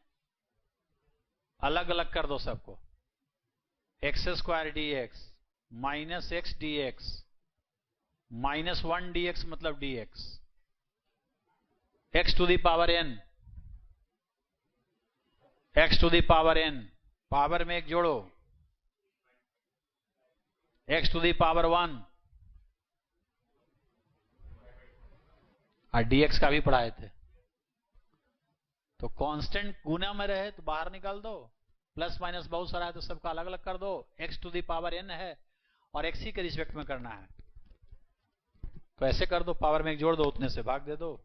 Speaker 1: अलग अलग कर दो सबको। x² dx -x dx -1 dx मतलब dx, x⁴n, x⁴n पावर में एक जोड़ो, x⁴1 और dx का भी पढ़ाए थे। तो कांस्टेंट गुना में रहे तो बाहर निकाल दो, प्लस माइनस बहुत सारा है तो सबका अलग अलग कर दो, x⁴n है और x ही के रिस्पेक्ट में करना है तो ऐसे कर दो, पावर में एक जोड़ दो, उतने से भाग दे दो।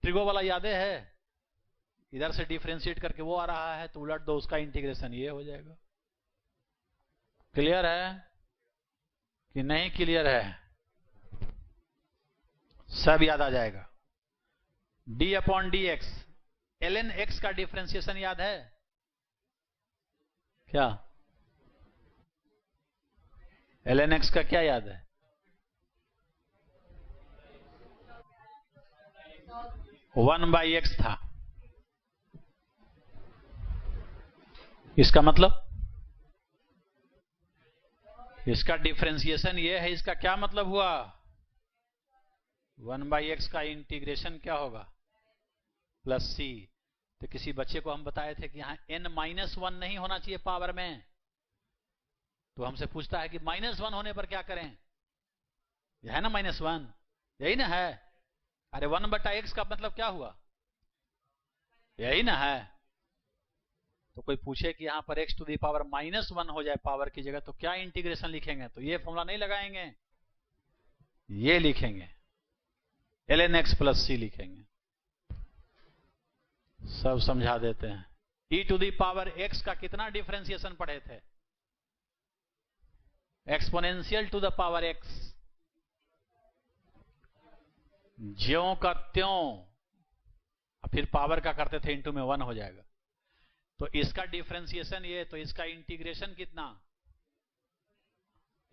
Speaker 1: ट्रिगो वाला यादें है, इधर से डिफरेंशिएट करके वो आ रहा है तो उलट दो, उसका इंटीग्रेशन ये हो जाएगा। क्लियर है कि नहीं क्लियर है? सब याद आ जाएगा। d/dx ln x का डिफरेंशिएशन याद है क्या? ln x का क्या याद है? 1/x था। इसका मतलब, इसका डिफरेंशिएशन ये है, इसका क्या मतलब हुआ? 1/x का इंटीग्रेशन क्या होगा? +c। तो किसी बच्चे को हम बताए थे कि यहां n-1 नहीं होना चाहिए पावर में, तो हमसे पूछता है कि -1 होने पर क्या करें? यह है ना -1, यही ना है? अरे 1/x का मतलब क्या हुआ? यही ना है? तो कोई पूछे कि यहां पर x⁻−1 हो जाए पावर की जगह तो क्या इंटीग्रेशन लिखेंगे? तो ये फॉर्मूला नहीं लगाएंगे, ये लिखेंगे, ln x + c लिखेंगे। सब समझा देते हैं। e⁻x का कितना डिफरेंशिएशन पढ़े थे? Exponential to the power x, ज्यों का त्यों, फिर पावर का करते थे इंटू में 1 हो जाएगा। तो इसका डिफरेंशिएशन ये, तो इसका इंटीग्रेशन कितना?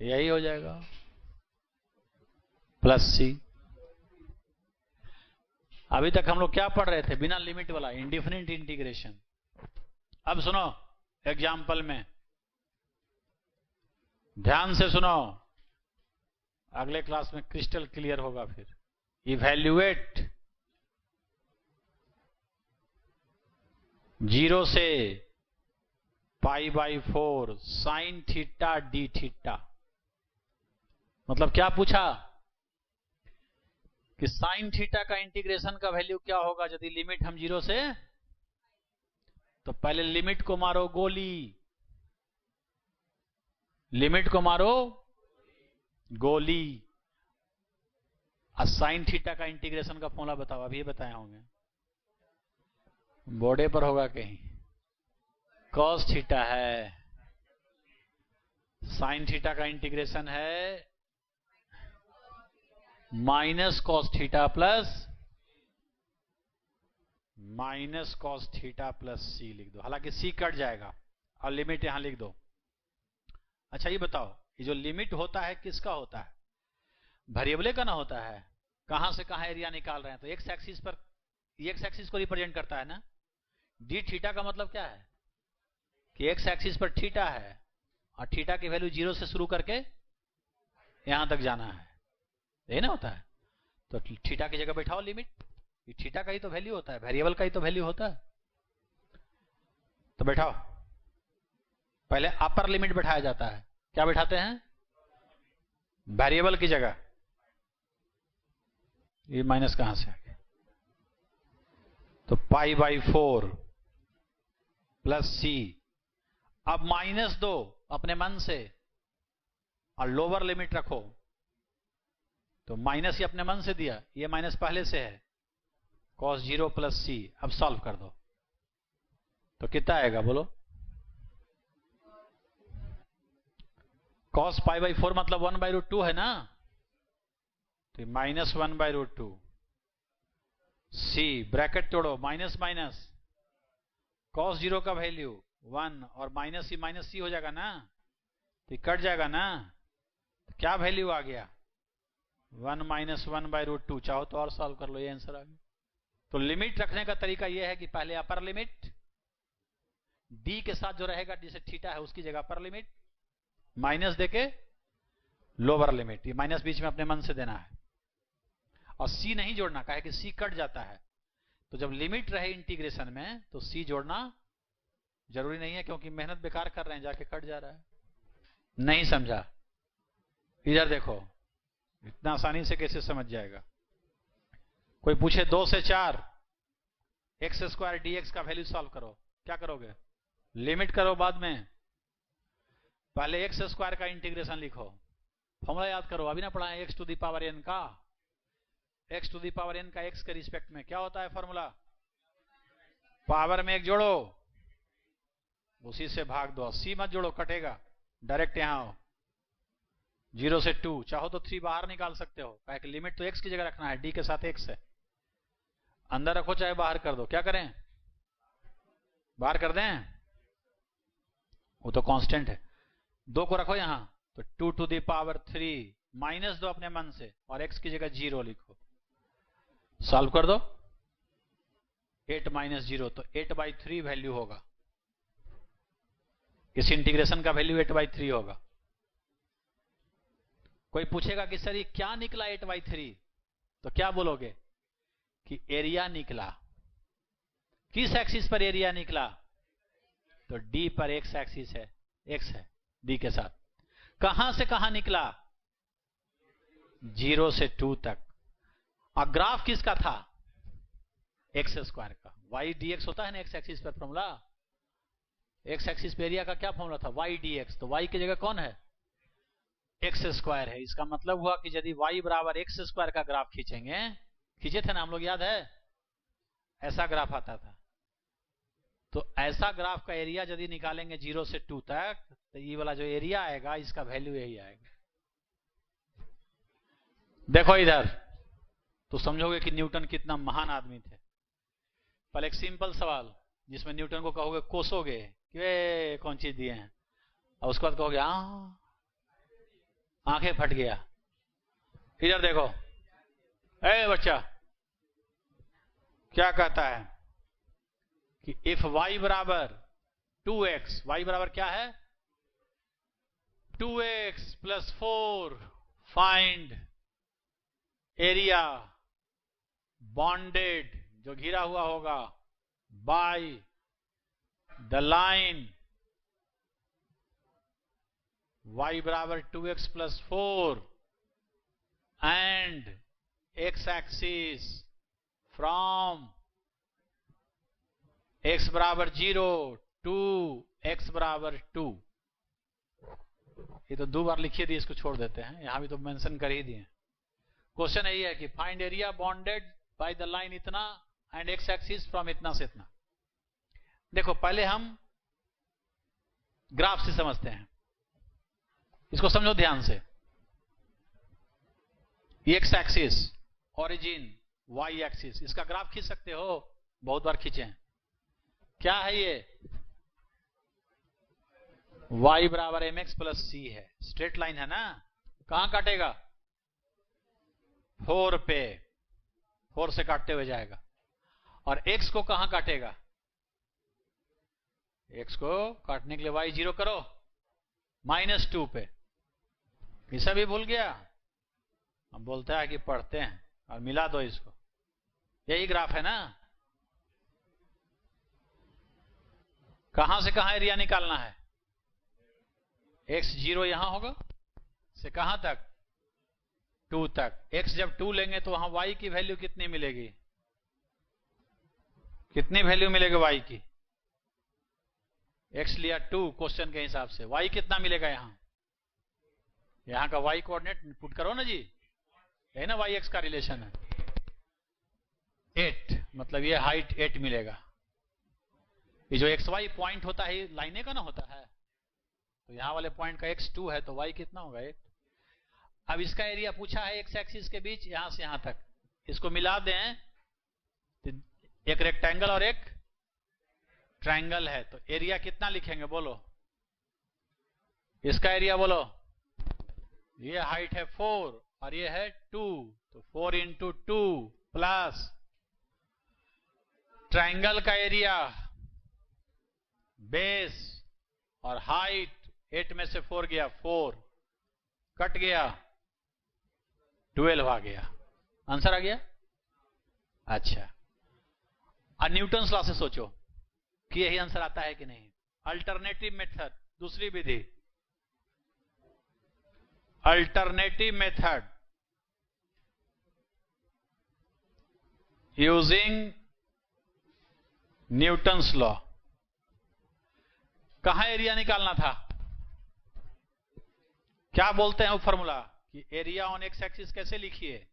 Speaker 1: यही हो जाएगा, +c। अभी तक हम लोग क्या पढ़ रहे थे? बिना लिमिट वाला इंडिफिनिट इंटीग्रेशन। अब सुनो एग्जाम्पल में, ध्यान से सुनो, अगले क्लास में क्रिस्टल क्लियर होगा। फिर इवैल्यूएट 0 से π/4 sin थीटा d थीटा। मतलब क्या पूछा कि साइन थीटा का इंटीग्रेशन का वैल्यू क्या होगा यदि लिमिट हम 0 से, तो पहले लिमिट को मारो गोली, लिमिट को मारो गोली, और साइन थीटा का इंटीग्रेशन का फॉर्मूला बताओ। अभी बताए होंगे, बोर्डे पर होगा कहीं। कॉस थीटा है, साइन थीटा का इंटीग्रेशन है -cos थीटा प्लस c लिख दो। हालांकि c कट जाएगा और लिमिट यहां लिख दो। अच्छा ये बताओ, ये जो लिमिट होता है किसका होता है? वेरिएबल का ना होता है, कहां से कहां एरिया निकाल रहे हैं, तो एक्स एक्सिस पर, एक्स एक्सिस को रिप्रेजेंट करता है ना। डी थीटा का मतलब क्या है कि एक्स एक्सिस पर थीटा है और थीटा की वैल्यू 0 से शुरू करके यहां तक जाना है, यही ना होता है। तो थीटा की जगह बैठाओ लिमिट, थीटा का ही तो वैल्यू होता है, वेरिएबल का ही तो वैल्यू होता है। तो बैठाओ, पहले अपर लिमिट बैठाया जाता है, क्या बैठाते हैं, वेरिएबल की जगह। ये माइनस कहां से आ गया, तो π/4 प्लस सी। अब माइनस दो अपने मन से और लोअर लिमिट रखो, तो माइनस ही अपने मन से दिया, ये माइनस पहले से है, cos 0 प्लस सी। अब सॉल्व कर दो तो कितना आएगा बोलो, cos π/4 मतलब 1/√2 है ना, तो -1/√2 सी, ब्रैकेट तोड़ो, माइनस माइनस cos 0 का वैल्यू 1 और माइनस सी हो जाएगा ना, तो कट जाएगा ना, तो क्या वैल्यू आ गया 1 - 1/√2। चाहो तो और सॉल्व कर लो, ये आंसर आ गया। तो लिमिट रखने का तरीका यह है कि पहले अपर लिमिट, डी के साथ जो रहेगा जिसे थीटा है उसकी जगह अपर लिमिट, माइनस देके लोअर लिमिट, ये माइनस बीच में अपने मन से देना है, और सी नहीं जोड़ना, कहे कि सी कट जाता है। तो जब लिमिट रहे इंटीग्रेशन में तो सी जोड़ना जरूरी नहीं है, क्योंकि मेहनत बेकार कर रहे हैं, जाके कट जा रहा है। नहीं समझा, इधर देखो, इतना आसानी से कैसे समझ जाएगा। कोई पूछे 2 से 4 x² dx का वैल्यू सॉल्व करो, क्या करोगे, लिमिट करो बाद में, पहले x² का इंटीग्रेशन लिखो, फॉर्मूला याद करो, अभी ना पढ़ा है x⁴ का, x⁴ का x के रिस्पेक्ट में क्या होता है फॉर्मूला, पावर में 1 जोड़ो, उसी से भाग दो, सी मत जोड़ो कटेगा, डायरेक्ट यहां हो, 0 से 2, चाहो तो 3 बाहर निकाल सकते हो, कहे कि लिमिट तो x की जगह रखना है, d के साथ x है, अंदर रखो चाहे बाहर कर दो, क्या करें, बाहर कर दें, वो तो कांस्टेंट है। 2 को रखो यहां, तो 2⁻³ माइनस दो अपने मन से, और x की जगह 0 लिखो, सॉल्व कर दो, 8 - 0, तो 8/3 वैल्यू होगा, इस इंटीग्रेशन का वैल्यू 8/3 होगा। कोई पूछेगा कि सर ये क्या निकला 8/3, तो क्या बोलोगे कि एरिया निकला। किस एक्सिस पर एरिया निकला, तो डी पर एक्स एक्सिस है, एक्स है डी के साथ, कहां से कहां निकला, 0 से 2 तक। और ग्राफ किसका था, x² का, y dx होता है ना एक्स एक्सिस पर फॉर्मूला, एक्स एक्सिस पे एरिया का क्या फॉर्मूला था, y dx, तो y की जगह कौन है, x² है। इसका मतलब हुआ कि यदि y बराबर x² का ग्राफ खींचेंगे, खींचे थे ना हम लोग, याद है, ऐसा ग्राफ आता था, तो ऐसा ग्राफ का एरिया यदि निकालेंगे 0 से 2 तक, तो ये वाला जो एरिया आएगा इसका वैल्यू यही आएगा। देखो इधर, तो समझोगे कि न्यूटन कितना महान आदमी थे। पहले एक सिंपल सवाल जिसमें न्यूटन को कहोगे, कोसोगे कि वे कौन चीज दिए हैं, और उसके बाद कहोगे आंखें फट गया। इधर देखो, ए बच्चा क्या कहता है कि इफ y बराबर 2x, y बराबर क्या है 2x + 4, फाइंड एरिया बॉन्डेड, जो घिरा हुआ होगा, बाय द लाइन y बराबर 2x + 4 and x axis from x बराबर 0 टू x बराबर 2। ये तो 2 बार लिखिए दिए, इसको छोड़ देते हैं, यहां भी तो मेंशन कर ही दिए। क्वेश्चन यही है कि find area bounded by the line इतना एंड x एक्सिस फ्रॉम इतना से इतना। देखो पहले हम ग्राफ से समझते हैं, इसको समझो ध्यान से। x axis origin, y axis, इसका ग्राफ खींच सकते हो, बहुत बार खींचे हैं। क्या है ये, y बराबर mx + c है, स्ट्रेट लाइन है ना, कहां काटेगा, 4 पे 4 से काटते हुए जाएगा, और x को कहां काटेगा? x को काटने के लिए y 0 करो, -2 पे। इसे भी भूल गया? हम बोलता है कि पढ़ते हैं और मिला दो इसको, यही ग्राफ है ना। कहां से कहां एरिया निकालना है? x 0 यहां होगा से कहां तक? 2 तक। x जब 2 लेंगे तो वहां y की वैल्यू कितनी मिलेगी? कितनी वैल्यू मिलेगी y की? x लिया 2 क्वेश्चन के हिसाब से, y कितना मिलेगा यहां? यहां का y कोऑर्डिनेट पुट करो ना जी, यही ना y x का रिलेशन है। 8, मतलब ये हाइट 8 मिलेगा। ये जो xy पॉइंट होता है लाइने का ना होता है, तो यहां वाले पॉइंट का x 2 है तो y कितना होगा? 8। अब इसका एरिया पूछा है x एक्सिस के बीच, यहां से यहां तक, इसको मिला दें तो एक रेक्टेंगल और एक ट्रायंगल है, तो एरिया कितना लिखेंगे बोलो? इसका एरिया बोलो। ये हाइट है 4 और ये है 2, तो 4 इंटू 2 प्लस ट्रायंगल का एरिया बेस और हाइट, 8 में से 4 गया, 4 कट गया, 12 आ गया। आंसर आ गया। अच्छा, अब न्यूटन लॉ से सोचो कि यही आंसर आता है कि नहीं। अल्टरनेटिव मेथड, दूसरी विधि, alternative method using Newton's law. कहां एरिया निकालना था? क्या बोलते हैं वो फॉर्मूला कि एरिया ऑन एक्स एक्सिस कैसे लिखिए?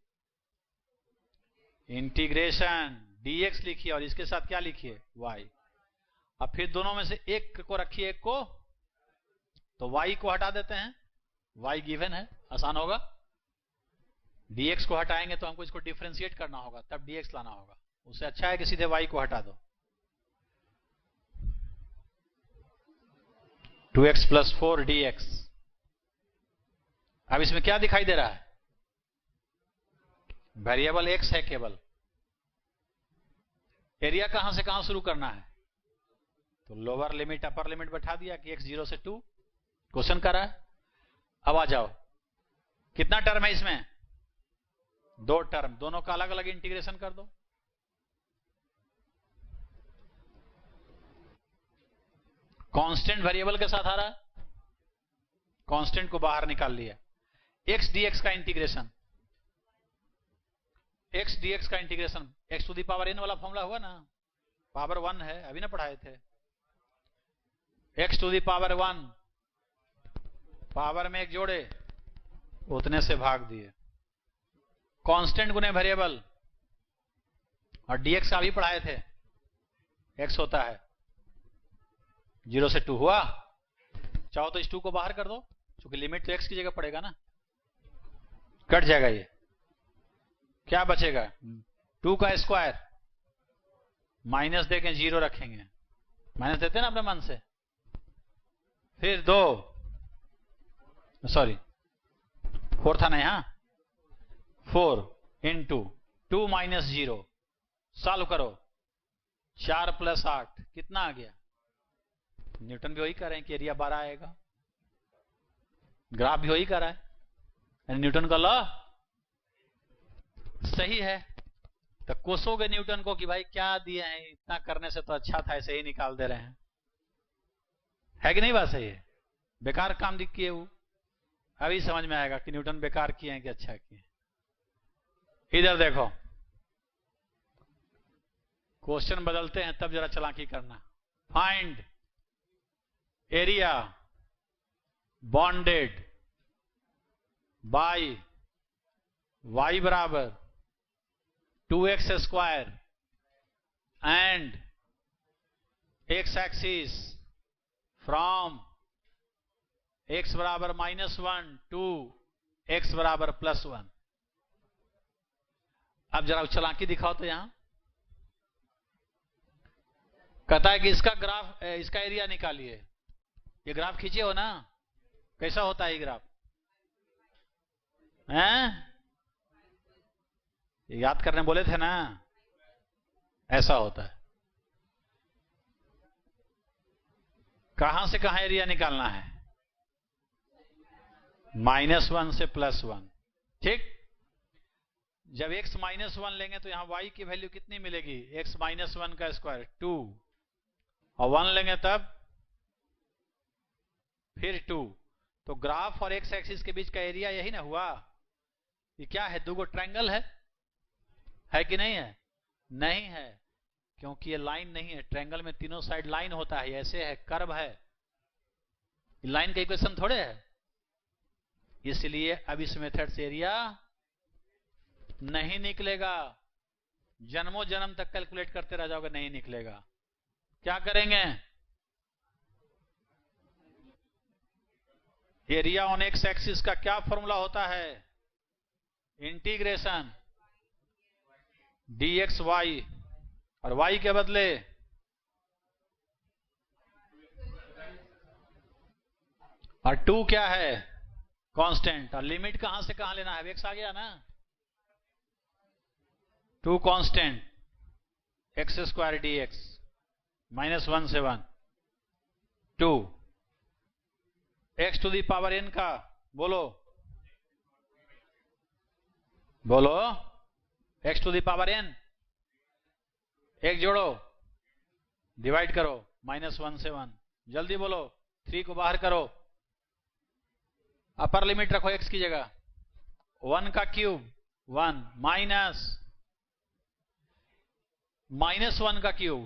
Speaker 1: इंटीग्रेशन dx लिखिए और इसके साथ क्या लिखिए? y। अब फिर दोनों में से एक को रखिए, एक को, तो y को हटा देते हैं, y गिवन है, आसान होगा। dx को हटाएंगे तो हमको इसको डिफरेंशिएट करना होगा, तब dx लाना होगा। उससे अच्छा है कि सीधे y को हटा दो। 2x + 4 dx। अब इसमें क्या दिखाई दे रहा है? वेरिएबल x है केवल। एरिया कहां से कहां शुरू करना है? तो लोअर लिमिट अपर लिमिट बैठा दिया कि x 0 से 2 क्वेश्चन कर रहा है। अब आ जाओ, कितना टर्म है इसमें? 2 टर्म, दोनों का अलग अलग इंटीग्रेशन कर दो। कांस्टेंट वेरिएबल के साथ आ रहा है, कांस्टेंट को बाहर निकाल लिया। x dx का इंटीग्रेशन, x dx का integration, x to the power n वाला फॉर्मूला हुआ ना, पावर 1 है, अभी ना पढ़ाए थे। x to the power 1, power में एक जोड़े, उतने से भाग दिए। कांस्टेंट गुने वेरिएबल, और dx का भी पढ़ाए थे, x होता है 0 से 2 हुआ। चाहो तो इस 2 को बाहर कर दो, क्योंकि लिमिट तो x की जगह पड़ेगा ना, कट जाएगा। ये क्या बचेगा? 2 का स्क्वायर, माइनस देके 0 रखेंगे, माइनस देते हैं ना अपने मन से। फिर 2, सॉरी 4 था ना यहां, 4 इंटू 2 - 0, सॉल्व करो, 4 + 8 कितना आ गया? न्यूटन भी वही कर रहे हैं कि एरिया 12 आएगा, ग्राफ भी वही कर रहा है, न्यूटन का लॉ सही है। तो कोसोगे न्यूटन को कि भाई क्या दिए हैं, इतना करने से तो अच्छा था, ऐसे ही निकाल दे रहे हैं, है कि नहीं बात सही है? बेकार काम दिख किए वो, अभी समझ में आएगा कि न्यूटन बेकार किए हैं कि अच्छा किए। इधर देखो, क्वेश्चन बदलते हैं तब जरा चालाकी करना। Find area bounded by y बराबर 2x² and x axis from x बराबर -1 टू x बराबर +1। अब जरा चालाकी दिखाओ तो यहां कहता है कि इसका ग्राफ, इसका एरिया निकालिए। ये ग्राफ खींचे हो ना, कैसा होता है ये ग्राफ? हैं? याद करने बोले थे ना, ऐसा होता है। कहां से कहां एरिया निकालना है? -1 से +1। ठीक, जब x -1 लेंगे तो यहां y की वैल्यू कितनी मिलेगी? x -1 का स्क्वायर 2, और 1 लेंगे तब फिर 2। तो ग्राफ और x एक्सिस के बीच का एरिया यही ना हुआ। ये क्या है? दो ट्रायंगल है कि नहीं है? नहीं है, क्योंकि ये लाइन नहीं है। ट्रायंगल में तीनों साइड लाइन होता है, ऐसे है, कर्व है। लाइन का इक्वेशन थोड़े है। इसलिए अब इस मेथड से एरिया नहीं निकलेगा। जन्मों जन्म तक कैलकुलेट करते रह जाओगे, नहीं निकलेगा। क्या करेंगे? एरिया ऑन एक्स एक्सिस का क्या फॉर्मूला होता है? इंटीग्रेशन dx y, और y के बदले और 2 क्या है? कांस्टेंट। और लिमिट कहां से कहां लेना है? x आ गया ना, 2 कांस्टेंट x² dx -1 से 1 2 x to the power n का बोलो x to the power n, एक जोड़ो, डिवाइड करो, -1 से 1, जल्दी बोलो, 3 को बाहर करो, अपर लिमिट रखो x की जगह, 1 का क्यूब 1 -1 का क्यूब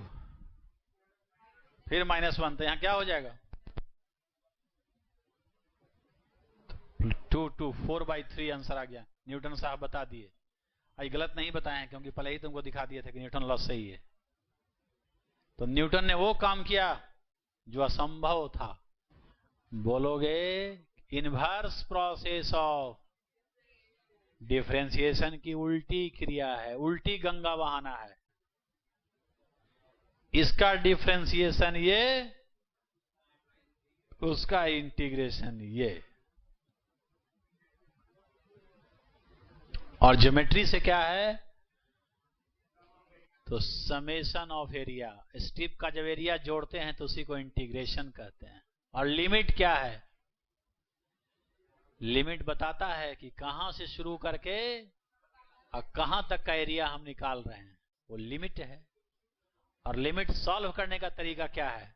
Speaker 1: फिर -1, तो यहां क्या हो जाएगा? 2 2 4/3 आंसर आ गया। न्यूटन साहब बता दिए। आज गलत नहीं बताए हैं, क्योंकि पहले ही तुमको दिखा दिए थे कि न्यूटन लॉ सही है। तो न्यूटन ने वो काम किया जो असंभव था। बोलोगे इनवर्स प्रोसेस ऑफ डिफरेंशिएशन की उल्टी क्रिया है, उल्टी गंगा बहाना है। इसका डिफरेंशिएशन ये, उसका इंटीग्रेशन ये। और ज्योमेट्री से क्या है? तो समेशन ऑफ एरिया। स्ट्रिप का जब एरिया जोड़ते हैं तो उसी को इंटीग्रेशन कहते हैं। और लिमिट क्या है? लिमिट बताता है कि कहां से शुरू करके और कहां तक का एरिया हम निकाल रहे हैं, वो लिमिट है। और लिमिट सॉल्व करने का तरीका क्या है?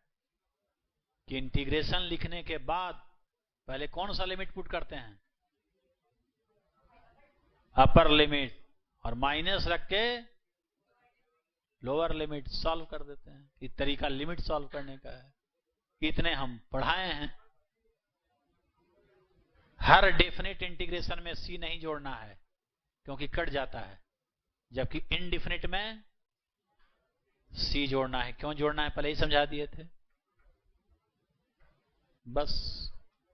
Speaker 1: कि इंटीग्रेशन लिखने के बाद पहले कौन सा लिमिट पुट करते हैं? अपर लिमिट, और माइनस रख के लोअर लिमिट सॉल्व कर देते हैं। ये तरीका लिमिट सॉल्व करने का है। इतने हम पढ़ाए हैं। हर डेफिनेट इंटीग्रेशन में सी नहीं जोड़ना है, क्योंकि कट जाता है, जबकि इनडेफिनेट में सी जोड़ना है। क्यों जोड़ना है पहले ही समझा दिए थे। बस